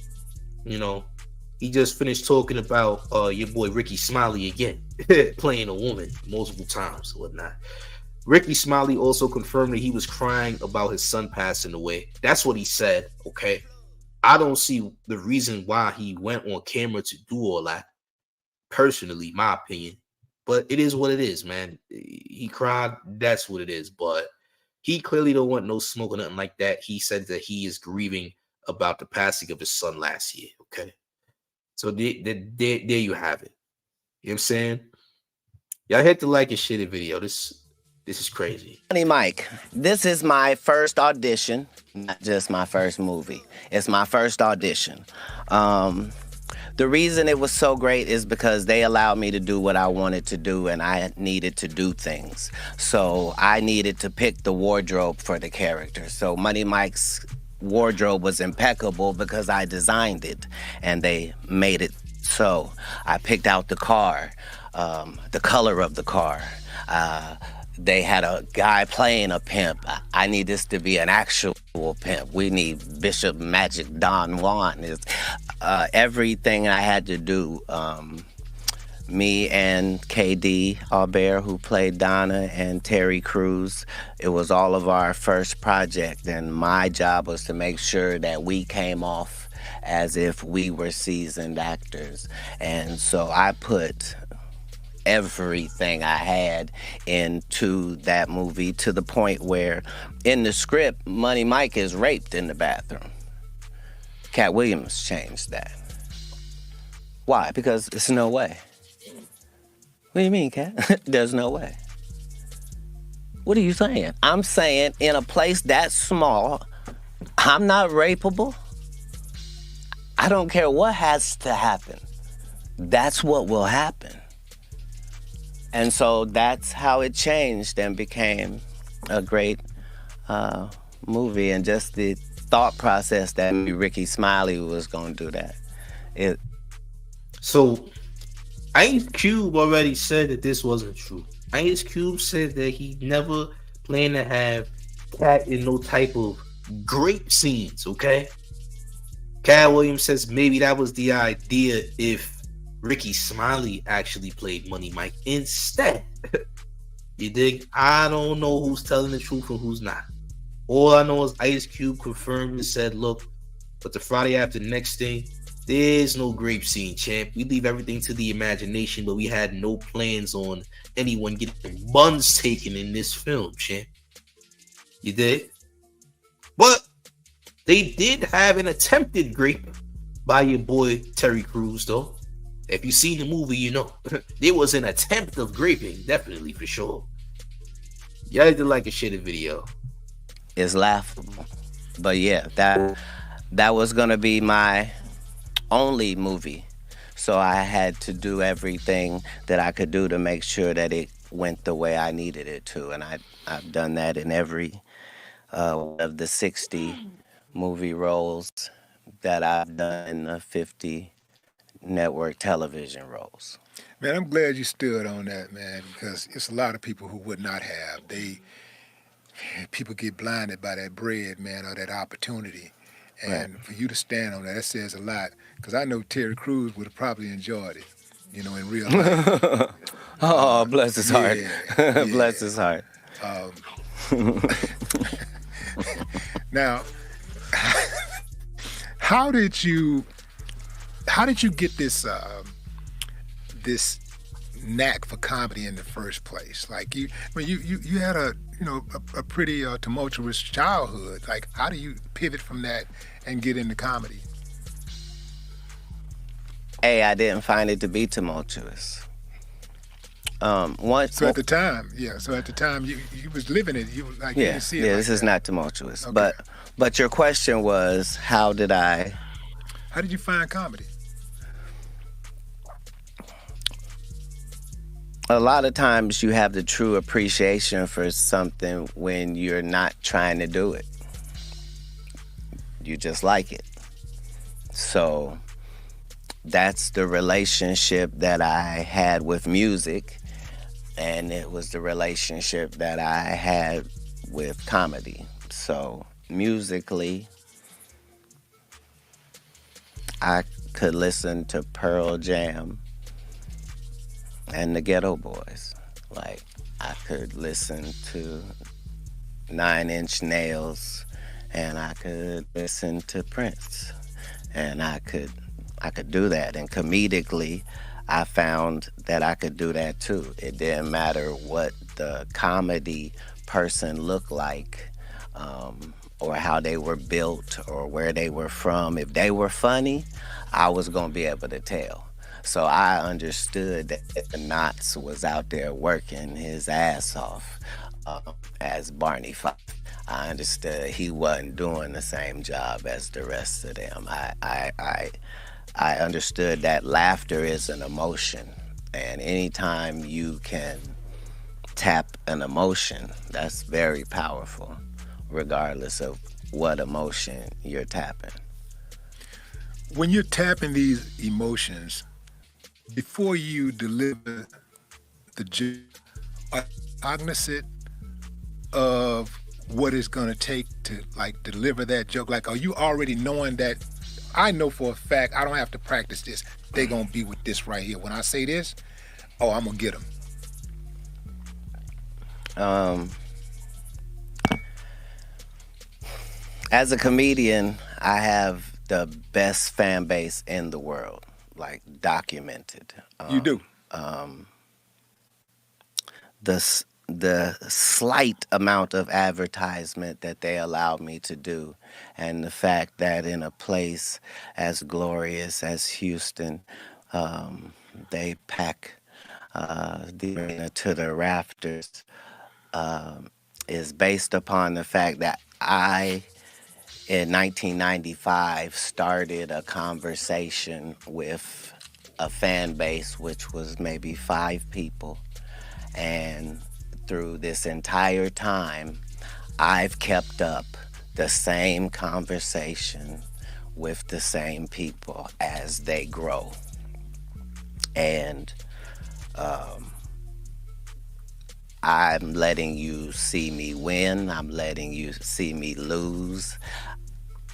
he just finished talking about your boy Ricky Smiley again, playing a woman multiple times or whatnot. Ricky Smiley also confirmed that he was crying about his son passing away. That's what he said, okay? I don't see the reason why he went on camera to do all that, personally, my opinion. But it is what it is, man. He cried, that's what it is. But he clearly don't want no smoke or nothing like that. He said that he is grieving about the passing of his son last year, okay? So there you have it. You know what I'm saying? Y'all hit the like and share the video. This is crazy. Money Mike, this is my first audition, not just my first movie. It's my first audition. The reason it was so great is because they allowed me to do what I wanted to do, and I needed to do things. So I needed to pick the wardrobe for the character. So Money Mike's wardrobe was impeccable because I designed it, and they made it So I picked out the car, the color of the car. Uh, they had a guy playing a pimp. I need this to be an actual pimp. We need Bishop Magic Don Juan. Everything I had to do. Me and KD Albert, who played Donna, and Terry Crews. It was all of our first project, and my job was to make sure that we came off as if we were seasoned actors. And so I put everything I had into that movie, to the point where in the script, Money Mike is raped in the bathroom. Katt Williams changed that. Why? Because it's no way. What do you mean, Katt? There's no way. What are you saying? I'm saying in a place that small, I'm not rapeable. I don't care what has to happen. That's what will happen. And so that's how it changed and became a great movie. And just the thought process that Ricky Smiley was going to do that. So Ice Cube already said that this wasn't true. Ice Cube said that he never planned to have Katt in no type of grape scenes, okay? Katt Williams says maybe that was the idea if Ricky Smiley actually played Money Mike instead. You dig? I don't know who's telling the truth and who's not. All I know is Ice Cube confirmed and said, look, but the Friday After Next thing, there's no grape scene, champ. We leave everything to the imagination, but we had no plans on anyone getting buns taken in this film, champ. You did? But they did have an attempted grape by your boy Terry Crews, though. If you've seen the movie, you know. There was an attempt of graping, definitely, for sure. Y'all did like a shitty video. It's laughable. But yeah, that was going to be my only movie. So I had to do everything that I could do to make sure that it went the way I needed it to. And I've done that in every one of the 60 movie roles that I've done in the 50 network television roles. Man, I'm glad you stood on that, man, because it's a lot of people who would not have. People get blinded by that bread, man, or that opportunity. And right. For you to stand on that says a lot. Because I know Terry Crews would have probably enjoyed it, in real life. Oh, bless his heart. Yeah. Bless his heart. Now, how did you get this knack for comedy in the first place? Like you had a pretty tumultuous childhood. Like, how do you pivot from that and get into comedy? I didn't find it to be tumultuous. So at the time, you was living it. You like, you didn't see it. Yeah, like this that. Is not tumultuous. Okay. But your question was, how did you find comedy? A lot of times you have the true appreciation for something when you're not trying to do it. You just like it. So that's the relationship that I had with music, and it was the relationship that I had with comedy. So musically, I could listen to Pearl Jam and the Ghetto Boys. Like, I could listen to 9 Inch Nails, and I could listen to Prince, and I could do that. And comedically, I found that I could do that too. It didn't matter what the comedy person looked like, or how they were built, or where they were from. If they were funny, I was gonna be able to tell. So I understood that the Knots was out there working his ass off as Barney Fife. I understood he wasn't doing the same job as the rest of them. I understood that laughter is an emotion, and anytime you can tap an emotion, that's very powerful, regardless of what emotion you're tapping. When you're tapping these emotions, before you deliver the joke, are you cognizant of what it's gonna take to like deliver that joke? Like, are you already knowing that? I know for a fact I don't have to practice this. They gonna be with this right here. When I say this, oh, I'm gonna get them. As a comedian, I have the best fan base in the world, like documented. You do. The slight amount of advertisement that they allowed me to do, and the fact that in a place as glorious as Houston, they pack the arena to the rafters, is based upon the fact that I, in 1995, started a conversation with a fan base which was maybe 5 people, and through this entire time, I've kept up the same conversation with the same people as they grow. And I'm letting you see me win. I'm letting you see me lose.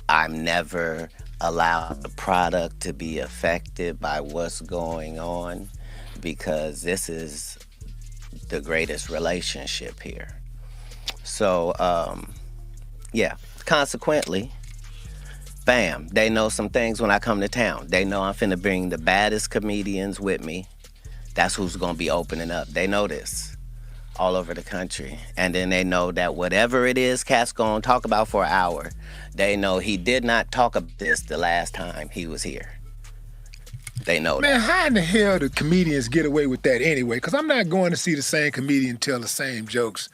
I'm never allowed the product to be affected by what's going on, because this is the greatest relationship here. So, yeah, consequently, bam, they know some things when I come to town. They know I'm finna bring the baddest comedians with me. That's who's gonna be opening up. They know this all over the country. And then they know that whatever it is Katt's gonna talk about for an hour, they know he did not talk about this the last time he was here. They know Man, that. how in the hell do comedians get away with that anyway? Because I'm not going to see the same comedian tell the same jokes,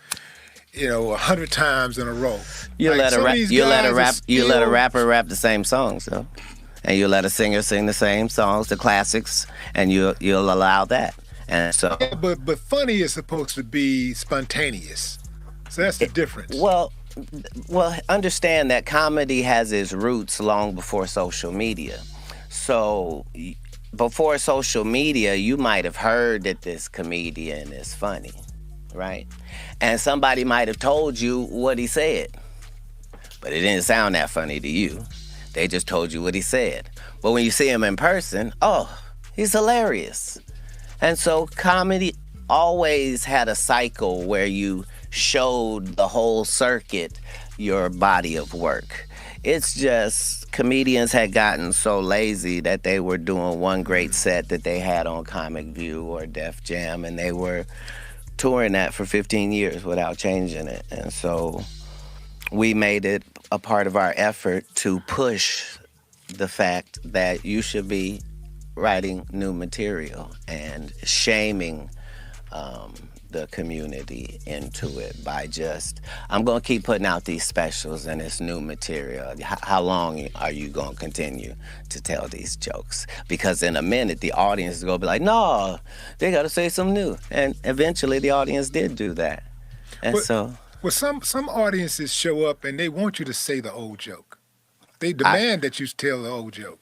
100 times in a row. You Like, let some of these guys you let a still- rapper rap the same songs, though. And you let a singer sing the same songs, the classics, and you'll allow that. And so, Yeah, but funny is supposed to be spontaneous. So that's the difference. well, understand that comedy has its roots long before social media. So before social media, you might have heard that this comedian is funny, right? And somebody might have told you what he said, but it didn't sound that funny to you. They just told you what he said. But when you see him in person, oh, he's hilarious. And so comedy always had a cycle where you showed the whole circuit your body of work. It's just comedians had gotten so lazy that they were doing one great set that they had on Comic View or Def Jam, and they were touring that for 15 years without changing it. And so we made it a part of our effort to push the fact that you should be writing new material and shaming the community into it by just, I'm going to keep putting out these specials and it's new material. How long are you going to continue to tell these jokes? Because in a minute, the audience is going to be like, no, they got to say something new. And eventually the audience did do that. And Well, some audiences show up and they want you to say the old joke. They demand that you tell the old joke.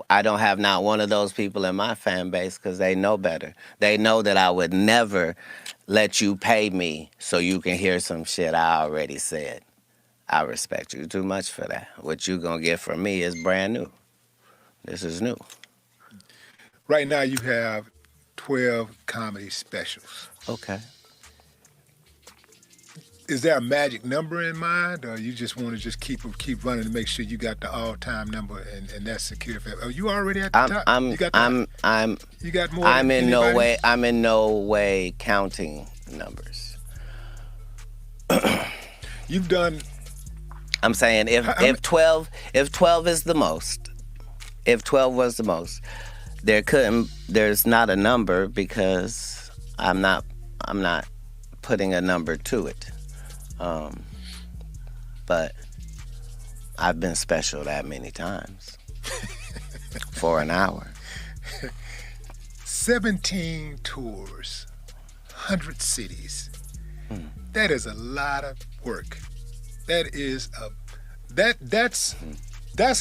I don't have not one of those people in my fan base because they know better. They know that I would never let you pay me so you can hear some shit I already said. I respect you too much for that. What you gonna get from me is brand new. This is new. Right now you have 12 comedy specials. Okay. Is there a magic number in mind, or you just want to just keep running to make sure you got the all-time number and that's secure? Are you already at the top? You got more. I'm in no way counting numbers. You've done. I'm saying if 12 is the most, if 12 was the most, there's not a number because I'm not putting a number to it. But I've been special that many times for an hour. 17 tours, 100 cities. That is a lot of work. That's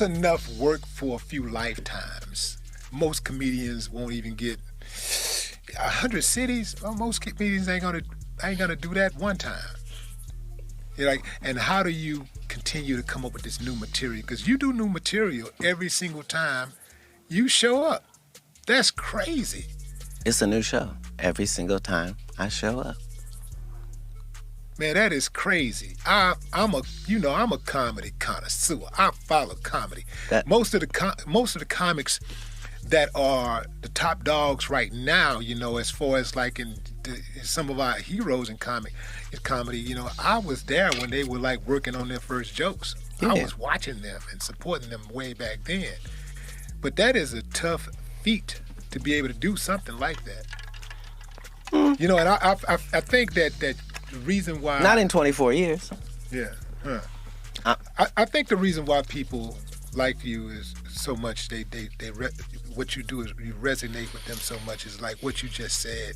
enough work for a few lifetimes. Most comedians won't even get 100 cities. Well, most comedians ain't gonna do that one time. You're like, and how do you continue to come up with this new material? Because you do new material every single time you show up. That's crazy. It's a new show every single time I show up. Man, that is crazy. I'm a comedy connoisseur. I follow comedy. Most of the comics that are the top dogs right now, as far as like in some of our heroes in comedy, I was there when they were like working on their first jokes. Yeah. I was watching them and supporting them way back then. But that is a tough feat to be able to do something like that. And I think that the reason why... Not in 24 years. Yeah. I think the reason why people like you is so much, what you do is you resonate with them so much is like what you just said.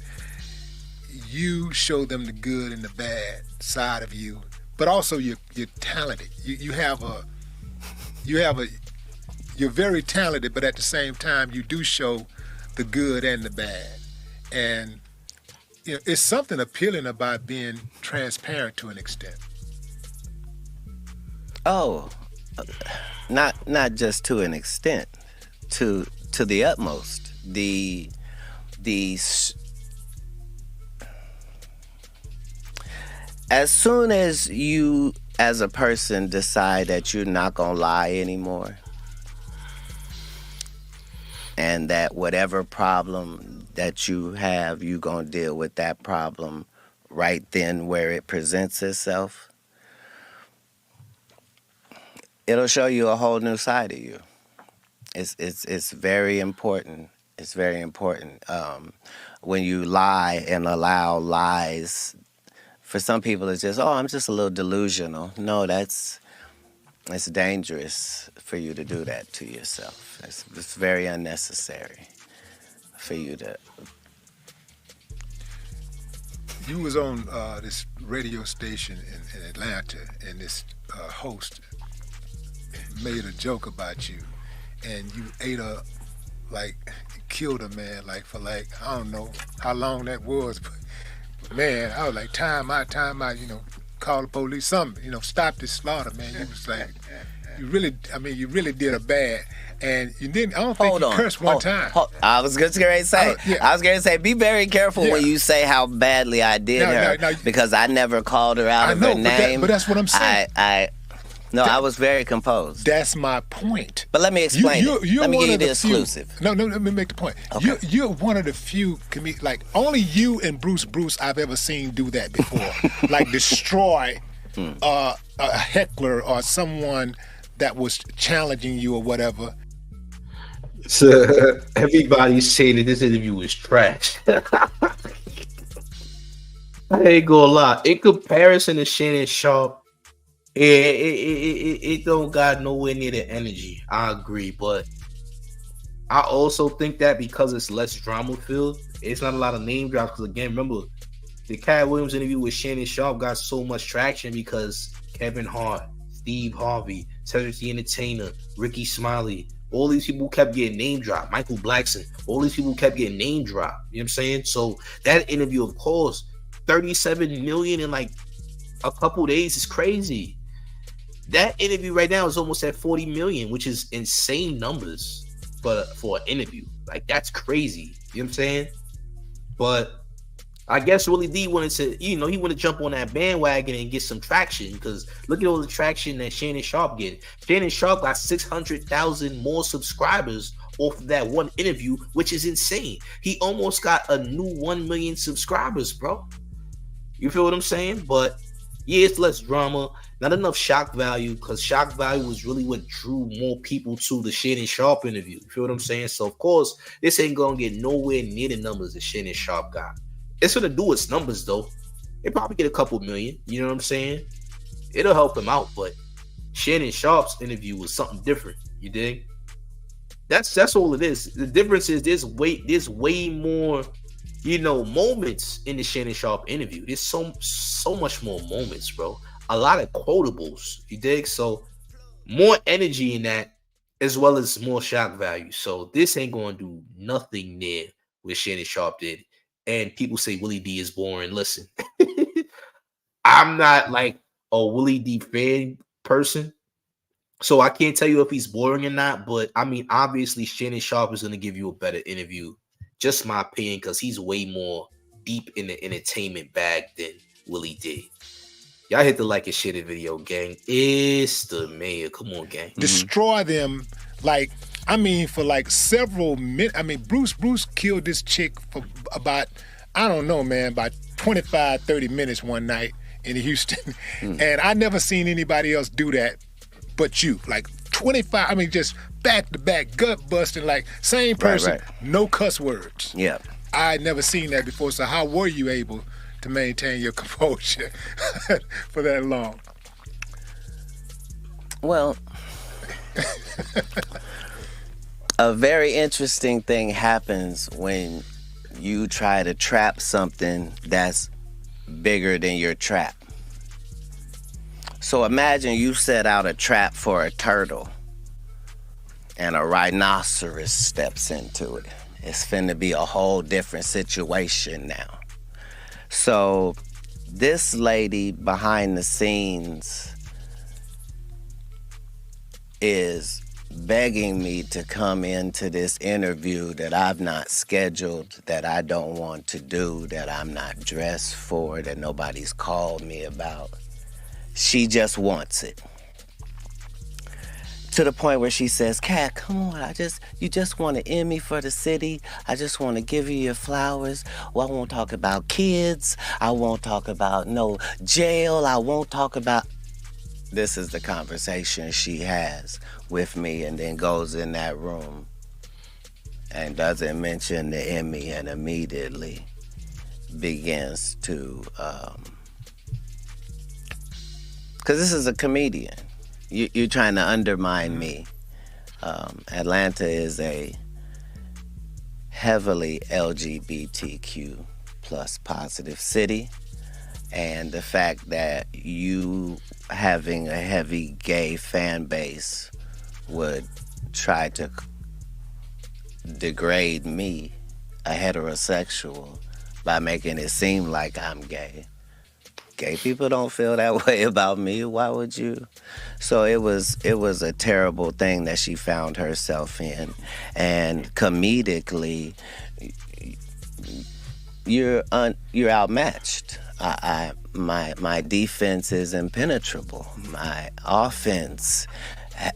You show them the good and the bad side of you, but also you're talented. You're very talented, but at the same time you do show the good and the bad. And it's something appealing about being transparent to an extent. Oh, not just to an extent, to the utmost. As soon as you, as a person, decide that you're not gonna lie anymore, and that whatever problem that you have, you're gonna deal with that problem right then where it presents itself, it'll show you a whole new side of you. It's very important. It's very important. When you lie and allow lies, for some people it's just, I'm just a little delusional. No, it's dangerous for you to do that to yourself. It's very unnecessary for you to... You was on this radio station in Atlanta, and this host made a joke about you, and you killed a man, for I don't know how long that was, but man, I was like, time out, call the police, something, stop this slaughter, man. You was like, you really did a bad, and you didn't, I don't think you cursed one time. I was just going to say, be very careful when you say how badly I did her, because I never called her out of her name. But that's what I'm saying. I was very composed. That's my point. But let me explain it. Let me give you the exclusive. No, let me make the point. Okay. You're one of the few only you and Bruce I've ever seen do that before. Destroy a heckler or someone that was challenging you or whatever. So everybody's saying that this interview was trash. I ain't gonna lie. In comparison to Shannon Sharp, it don't got nowhere near the energy. I agree, but I also think that because it's less drama filled, it's not a lot of name drops. Because again, remember, the Katt Williams interview with Shannon Sharp got so much traction because Kevin Hart, Steve Harvey, Cedric the Entertainer, Ricky Smiley, all these people kept getting name dropped. Michael Blackson, all these people kept getting name dropped. You know what I'm saying? So that interview, of course, 37 million in a couple days is crazy. That interview right now is almost at 40 million, which is insane numbers for an interview. That's crazy. You know what I'm saying? But I guess Willie D wanted to, he wanted to jump on that bandwagon and get some traction, because look at all the traction that Shannon Sharp get. Shannon Sharp got 600,000 more subscribers off of that one interview, which is insane. He almost got a new 1 million subscribers, bro. You feel what I'm saying? But yeah, it's less drama, not enough shock value, because shock value was really what drew more people to the Shannon Sharp interview. You feel what I'm saying? So, of course, this ain't going to get nowhere near the numbers that Shannon Sharp got. It's going to do its numbers, though. It probably get a couple million. You know what I'm saying? It'll help him out, but Shannon Sharp's interview was something different. You dig? That's all it is. The difference is there's way more, moments in the Shannon Sharp interview. There's so much more moments, bro. A lot of quotables, you dig? So more energy in that, as well as more shock value. So this ain't going to do nothing near what Shannon Sharp did. And people say Willie D is boring. Listen, I'm not like a Willie D fan person, so I can't tell you if he's boring or not. But I mean, obviously, Shannon Sharp is going to give you a better interview. Just my opinion, because he's way more deep in the entertainment bag than Willie D. Y'all hit the like and share the video, gang. It's the mayor. Come on, gang. Destroy them, like, I mean, for like several minutes. I mean, Bruce killed this chick for about, I don't know, man, about 25, 30 minutes one night in Houston. And I never seen anybody else do that but you. Like 25, I mean, just back to back, gut busting, like same person, no cuss words. Yeah. I had never seen that before. So how were you able to maintain your composure for that long? Well, a very interesting thing happens when you try to trap something that's bigger than your trap. So imagine you set out a trap for a turtle and a rhinoceros steps into it. It's finna be a whole different situation now. So this lady behind the scenes is begging me to come into this interview that I've not scheduled, that I don't want to do, that I'm not dressed for, that nobody's called me about. She just wants it. To the point where she says, Katt, come on, you just want to Emmy for the city. I just want to give you your flowers. Well, I won't talk about kids. I won't talk about no jail. I won't talk about... This is the conversation she has with me, and then goes in that room and doesn't mention the Emmy and immediately begins to... Because this is a comedian. You're trying to undermine me. Atlanta is a heavily LGBTQ plus positive city. And the fact that you having a heavy gay fan base would try to degrade me, a heterosexual, by making it seem like I'm gay. Gay people don't feel that way about me. Why would you? So it was a terrible thing that she found herself in. And comedically, you're outmatched. My defense is impenetrable. My offense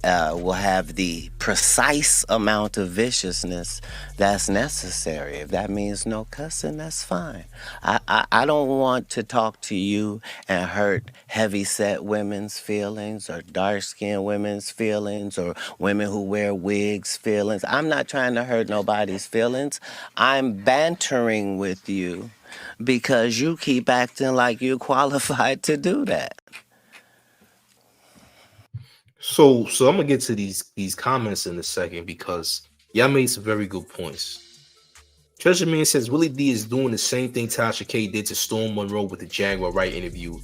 will have the precise amount of viciousness that's necessary. If that means no cussing, that's fine. I don't want to talk to you and hurt heavy-set women's feelings or dark-skinned women's feelings or women who wear wigs' feelings. I'm not trying to hurt nobody's feelings. I'm bantering with you because you keep acting like you're qualified to do that. So I'm gonna get to these comments in a second because y'all made some very good points. Treasure Man says Willie D is doing the same thing Tasha K did to Storm Monroe with the Jaguar Wright interview.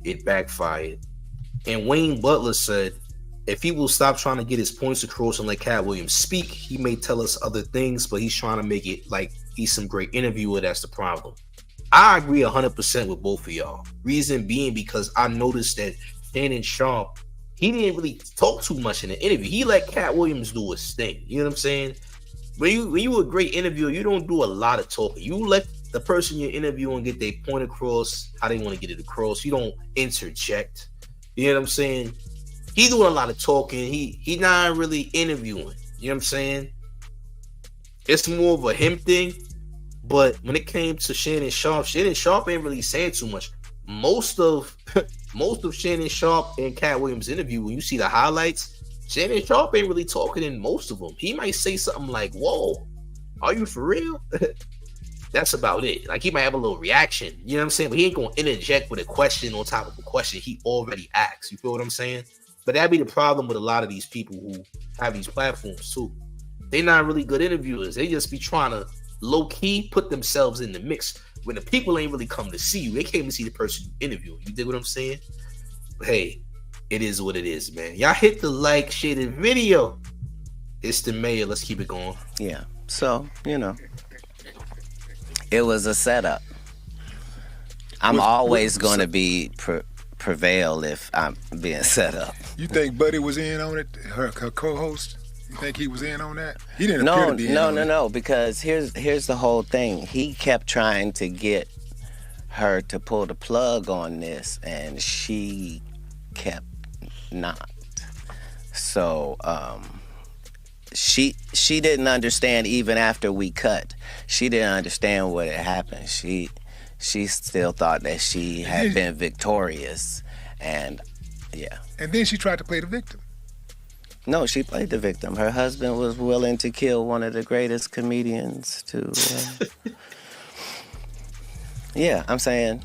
It backfired. And Wayne Butler said if he will stop trying to get his points across and let Katt Williams speak, he may tell us other things, but he's trying to make it like he's some great interviewer. That's the problem. I agree 100% with both of y'all. Reason being because I noticed that Shannon Sharp, he didn't really talk too much in the interview. He let Katt Williams do his thing. You know what I'm saying? When you a great interviewer, you don't do a lot of talking. You let the person you're interviewing get their point across, how they want to get it across. You don't interject. You know what I'm saying? He doing a lot of talking. He not really interviewing. You know what I'm saying? It's more of a him thing. But when it came to Shannon Sharp ain't really saying too much. Most of Shannon Sharp and Katt Williams' interview, when you see the highlights, Shannon Sharp ain't really talking in most of them. He might say something like, "Whoa, are you for real?" That's about it. Like, he might have a little reaction. You know what I'm saying? But he ain't gonna interject with a question on top of a question he already asked. You feel what I'm saying? But that'd be the problem with a lot of these people who have these platforms too. They're not really good interviewers. They just be trying to low-key put themselves in the mix when the people ain't really come to see you. They came to see the person you interviewing. You dig what I'm saying? But hey, it is what it is, man. Y'all hit the like, share the video. It's the mayor. Let's keep it going. Yeah. So, you know, It was a setup. I'm always going to be prevail if I'm being set up. You think Buddy was in on it? Her co-host? You think he was in on that? He didn't appear to be in on it. No. Because here's the whole thing. He kept trying to get her to pull the plug on this, and she kept not. So she didn't understand even after we cut. She didn't understand what had happened. She still thought that she had been victorious, and yeah. And then she tried to play the victim. No, she played the victim. Her husband was willing to kill one of the greatest comedians to... yeah, I'm saying...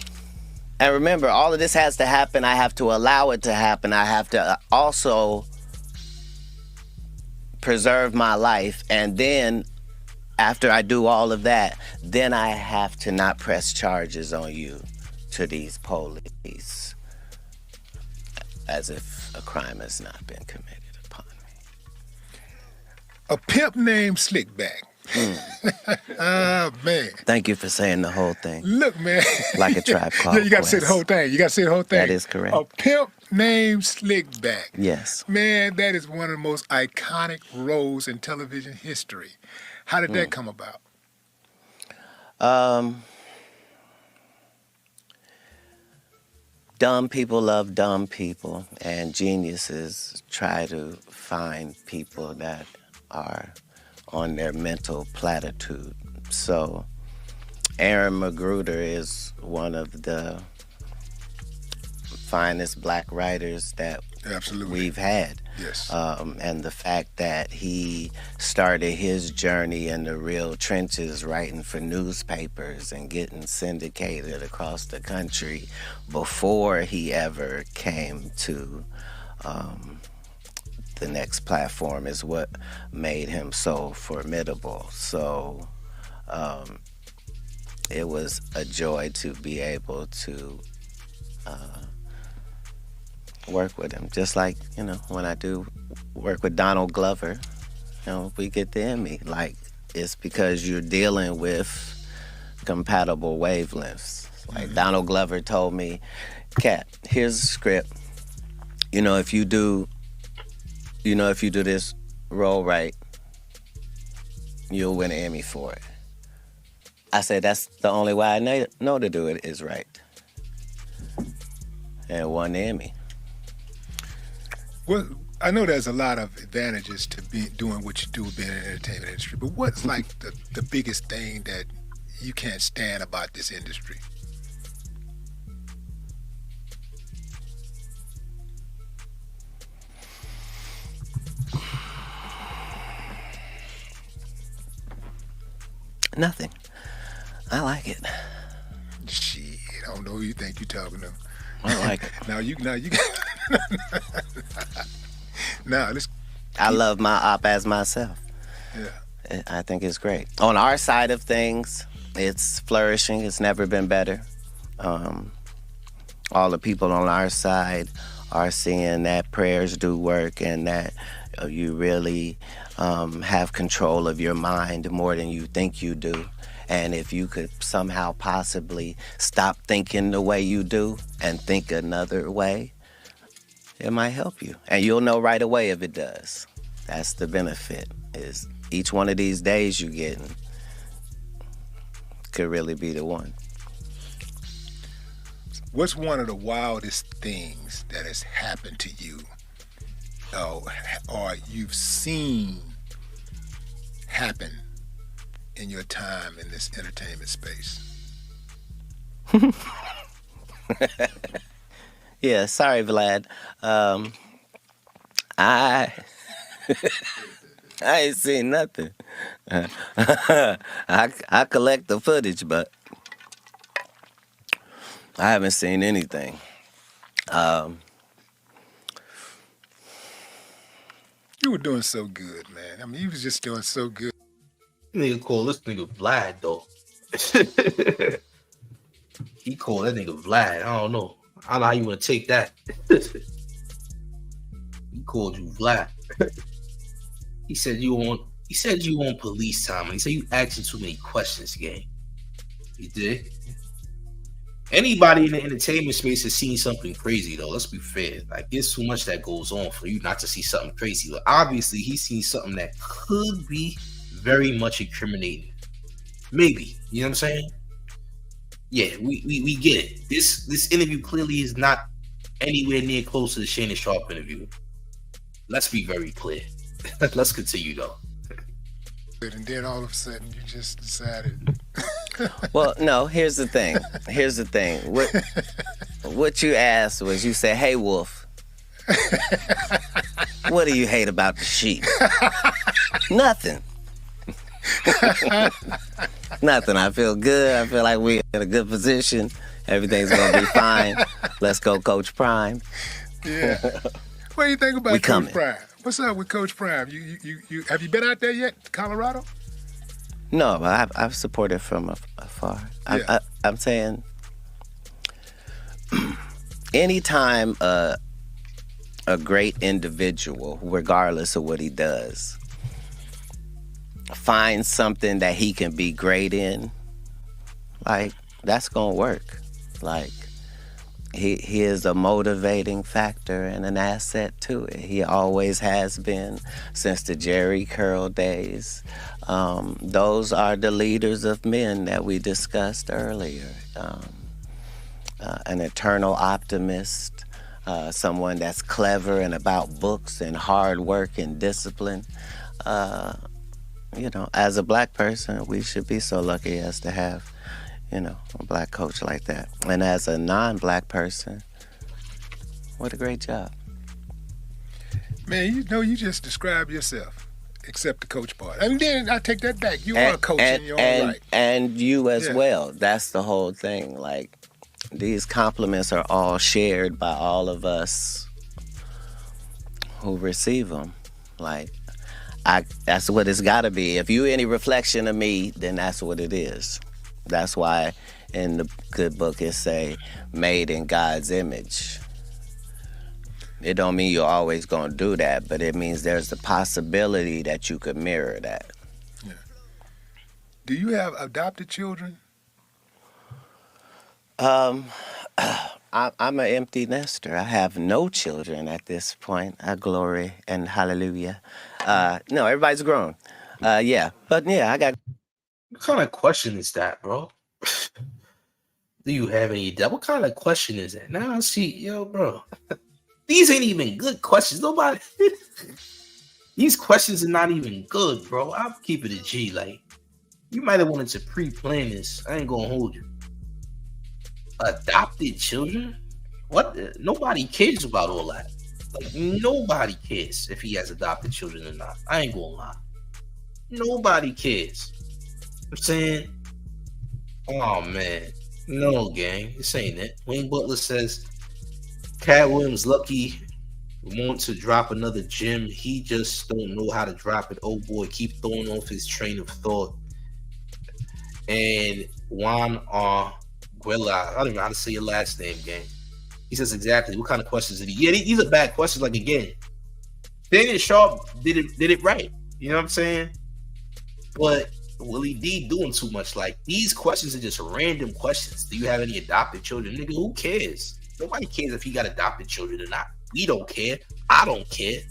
And remember, all of this has to happen. I have to allow it to happen. I have to also preserve my life. And then, after I do all of that, then I have to not press charges on you to these police as if a crime has not been committed. A pimp named Slickback. Oh, man. Thank you for saying the whole thing. Look, man. Like a Tribe Called Yeah, you got to say the whole thing. That is correct. A pimp named Slickback. Yes. Man, that is one of the most iconic roles in television history. How did that come about? Dumb people love dumb people, and geniuses try to find people that are on their mental platitude. So Aaron Magruder is one of the finest black writers that we've had. Yes. And the fact that he started his journey in the real trenches, writing for newspapers and getting syndicated across the country before he ever came to the next platform is what made him so formidable. So it was a joy to be able to work with him. Just like, when I do work with Donald Glover, we get the Emmy. Like, it's because you're dealing with compatible wavelengths. Like Donald Glover told me, Katt, here's a script. If you do this role right, you'll win an Emmy for it. I said, that's the only way I know to do it is right. And won the Emmy. Well, I know there's a lot of advantages to doing what you do being in the entertainment industry, but what's like the biggest thing that you can't stand about this industry? Nothing. I like it. Shit, I don't know who you think you're talking to. I like it. Now you I love my op as myself. Yeah. I think it's great. On our side of things, it's flourishing. It's never been better. All the people on our side are seeing that prayers do work and that you really have control of your mind more than you think you do. And if you could somehow possibly stop thinking the way you do and think another way, it might help you. And you'll know right away if it does. That's the benefit, is each one of these days you're getting could really be the one. What's one of the wildest things that has happened to you or you've seen happen in your time in this entertainment space? Yeah, sorry, Vlad. I ain't seen nothing. I collect the footage, but I haven't seen anything. You were doing so good, man. I mean, you was just doing so good. Nigga call this nigga Vlad though. He called that nigga Vlad. I don't know how you want to take that. He called you Vlad. He said you on police time. He said you asking too many questions, gang. He did. Anybody in the entertainment space has seen something crazy, though. Let's be fair. Like, there's too much that goes on for you not to see something crazy. But obviously, he's seen something that could be very much incriminating. Maybe. You know what I'm saying? Yeah, we get it. This interview clearly is not anywhere near close to the Shannon Sharp interview. Let's be very clear. Let's continue, though. And then all of a sudden, you just decided. Well, no, here's the thing. What you asked was, you said, "Hey, Wolf, what do you hate about the sheep?" Nothing. Nothing. I feel good. I feel like we're in a good position. Everything's going to be fine. Let's go, Coach Prime. Yeah. What do you think about We Coach coming. Prime? What's up with Coach Prime? You have you been out there yet, Colorado? No, but I've supported from afar. Yeah. I'm saying, anytime a great individual, regardless of what he does, finds something that he can be great in, like, that's gonna work. Like, he is a motivating factor and an asset to it. He always has been since the Jerry Curl days. Those are the leaders of men that we discussed earlier. An eternal optimist, someone that's clever and about books and hard work and discipline. You know, as a black person, we should be so lucky as to have, you know, a black coach like that. And as a non-black person, what a great job. Man, you know, you just described yourself, except the coach part. And then I take that back. You are a coach in your own right. And you as Yeah. well. That's the whole thing. Like, these compliments are all shared by all of us who receive them. Like, that's what it's got to be. If you any reflection of me, then that's what it is. That's why in the good book it say, made in God's image. It don't mean you're always going to do that, but it means there's the possibility that you could mirror that. Yeah. Do you have adopted children? I'm an empty nester. I have no children at this point. Glory and hallelujah. No, everybody's grown. Yeah, but yeah, I got. What kind of question is that, bro? Do you have any doubt? What kind of question is that? Now I see, yo, bro. These ain't even good questions. Nobody. These questions are not even good, bro. I'll keep it a G. Like, you might have wanted to pre-plan this. I ain't gonna hold you. Adopted children? What? Nobody cares about all that. Like, nobody cares if he has adopted children or not. I ain't gonna lie. Nobody cares. I'm saying, oh man, no, gang, this ain't it. Wayne Butler says, Katt Williams lucky want to drop another gem. He just don't know how to drop it. Oh boy, keep throwing off his train of thought. And Juan Arguela, I don't even know how to say your last name, gang. He says exactly what kind of questions did he? Yeah, these are bad questions. Like, again, Shannon Sharp did it right. You know what I'm saying? But Willie D doing too much. Like, these questions are just random questions. Do you have any adopted children? Nigga, who cares? Nobody cares if he got adopted children or not. We don't care. I don't care.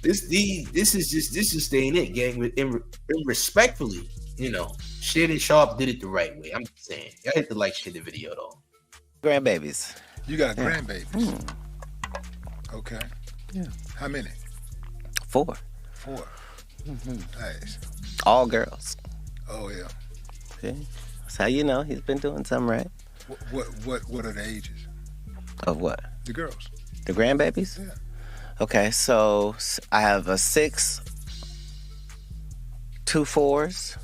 This just ain't it, gang. And respectfully, you know, Shannon Sharp did it the right way. I'm just saying. Y'all hit the like shit the video though. Grandbabies. You got grandbabies. Okay. Yeah. How many? 4. 4. Nice. All girls. Oh yeah. See? That's how you know he's been doing something right. What are the ages? Of what? The girls. The grandbabies? Yeah. Okay, so I have a 6, 2 4s,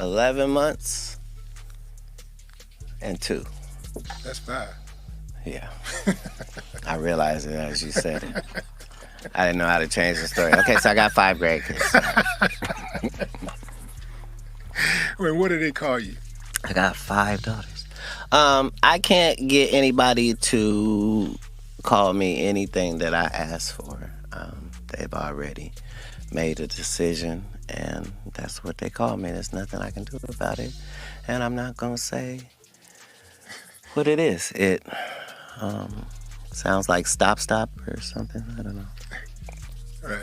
11 months, and 2. That's 5. Yeah. I realized it as you said it. I didn't know how to change the story. Okay, so I got 5 grandkids. Wait, what do they call you? I got 5 daughters. I can't get anybody to call me anything that I ask for. They've already made a decision, and that's what they call me. There's nothing I can do about it, and I'm not gonna say what it is. It sounds like stop or something. I don't know. Right.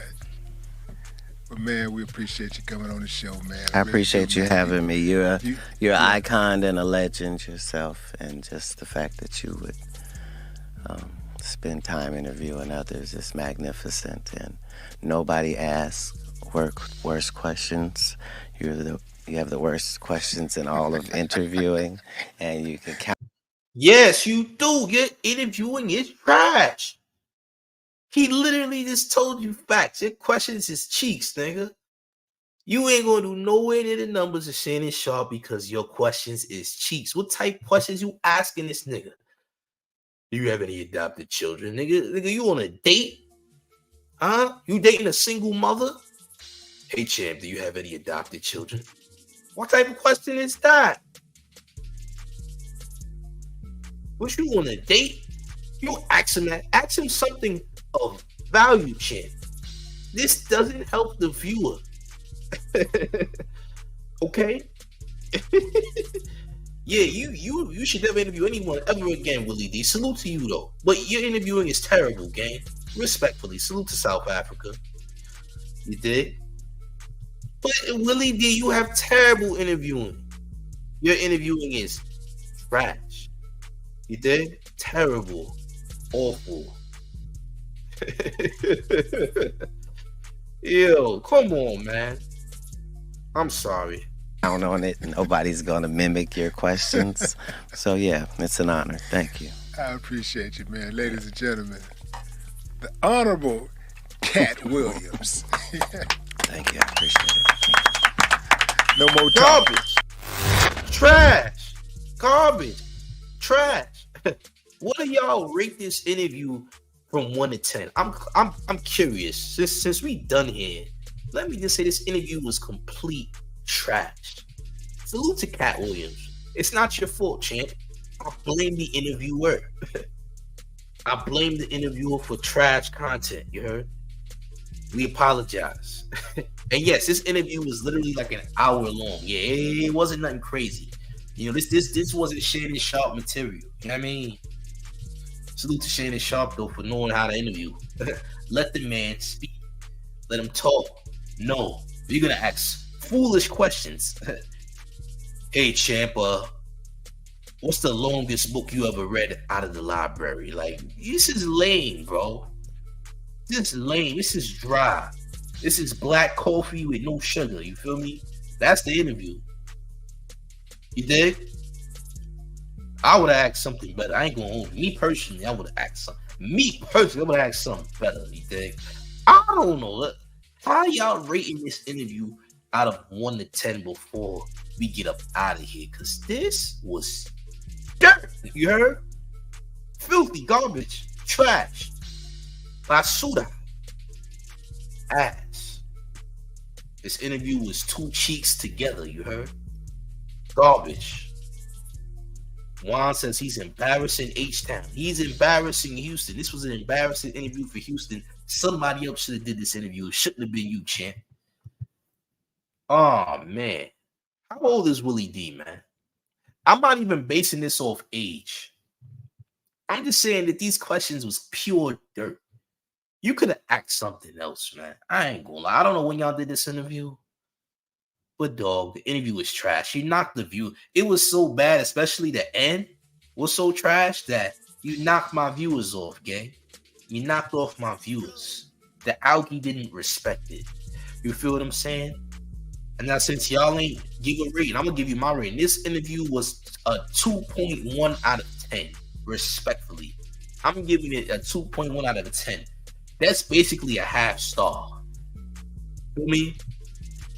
But man, we appreciate you coming on the show, man. I appreciate you having me. You're an yeah. icon and a legend yourself, and just the fact that you would spend time interviewing others is magnificent. And nobody asks worse questions. You have the worst questions in all of interviewing, and you can count. Yes, you do. Your interviewing is trash. He literally just told you facts. Your questions is cheeks, nigga. You ain't gonna do nowhere near the numbers of Shannon Sharp because your questions is cheeks. What type of questions you asking this nigga? Do you have any adopted children? Nigga, you on a date? Huh? You dating a single mother? Hey, champ, do you have any adopted children? What type of question is that? What, you on a date? You ask him that. Ask him something of value, champ. This doesn't help the viewer. Okay? Yeah, you should never interview anyone ever again, Willie D. Salute to you though. But your interviewing is terrible, gang. Respectfully, salute to South Africa. You did? But Willie D, you have terrible interviewing. Your interviewing is trash. You did? Terrible. Awful. Yo, come on, man. I'm sorry. Count on it. Nobody's gonna mimic your questions. So yeah, it's an honor. Thank you. I appreciate you, man. Ladies and gentlemen, the Honorable Katt Williams. Thank you. I appreciate it. No more talk. Garbage. Trash. Garbage. Trash. What do y'all rate this interview from 1 to 10? I'm curious. Since we done here, let me just say this interview was complete trash. Salute to Katt Williams. It's not your fault, champ. I blame the interviewer. I blame the interviewer for trash content. You heard? We apologize. And yes, this interview was literally like an hour long. Yeah, it wasn't nothing crazy. You know, this wasn't Shannon Sharp material. You know what I mean? Salute to Shannon Sharp though for knowing how to interview. Let the man speak. Let him talk. No, you're gonna ask foolish questions. Hey, champ, what's the longest book you ever read out of the library? Like, this is lame, bro. This is lame. This is dry. This is black coffee with no sugar. You feel me? That's the interview. You dig? I would have asked something better. I ain't gonna hold me personally. I would have asked something. Me personally, I would have asked something better. You dig? I don't know. How y'all rating this interview out of 1 to 10 before we get up out of here? Because this was dirt. You heard? Filthy garbage. Trash. Basura. Ass. This interview was two cheeks together. You heard? Garbage. Juan says he's embarrassing H-Town. He's embarrassing Houston. This was an embarrassing interview for Houston. Somebody else should have did this interview. It shouldn't have been you, champ. Oh, man. How old is Willie D, man? I'm not even basing this off age. I'm just saying that these questions was pure dirt. You could have asked something else, man. I ain't gonna lie. I don't know when y'all did this interview. But dog, the interview was trash. You knocked the view. It was so bad, especially the end was so trash that you knocked my viewers off, gang. You knocked off my viewers. The algae didn't respect it. You feel what I'm saying? And now since y'all ain't give a rating, I'm gonna give you my rating. This interview was a 2.1 out of 10, respectfully. I'm giving it a 2.1 out of 10. That's basically a half star. Feel me?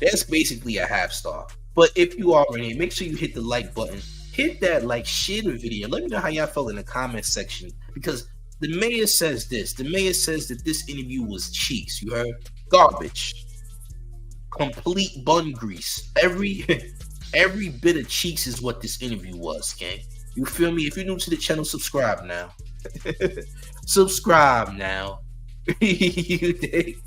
That's basically a half star. But if you are in here, make sure you hit the like button. Hit that like, share the video. Let me know how y'all felt in the comment section. Because the mayor says this. The mayor says that this interview was cheeks. You heard? Garbage. Complete bun grease. Every bit of cheeks is what this interview was, gang. You feel me? If you're new to the channel, subscribe now. Subscribe now. You think?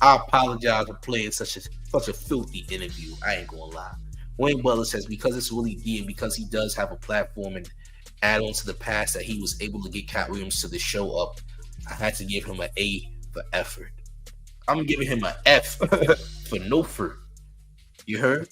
I apologize for playing such a filthy interview. I ain't gonna lie. Wayne Butler says because it's Willie D and because he does have a platform and add on to the past that he was able to get Katt Williams to the show up, I had to give him an A for effort. I'm giving him an F for no fruit. You heard?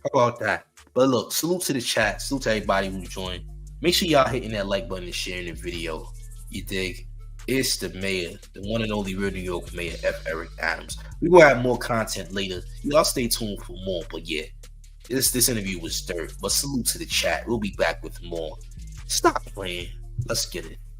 How about that? But look, salute to the chat. Salute to everybody who joined. Make sure y'all hitting that like button and sharing the video. You dig? It's the mayor, the one and only real New York mayor, F. Eric Adams. We will have more content later. Y'all stay tuned for more. But yeah, this interview was dirt. But salute to the chat. We'll be back with more. Stop playing. Let's get it.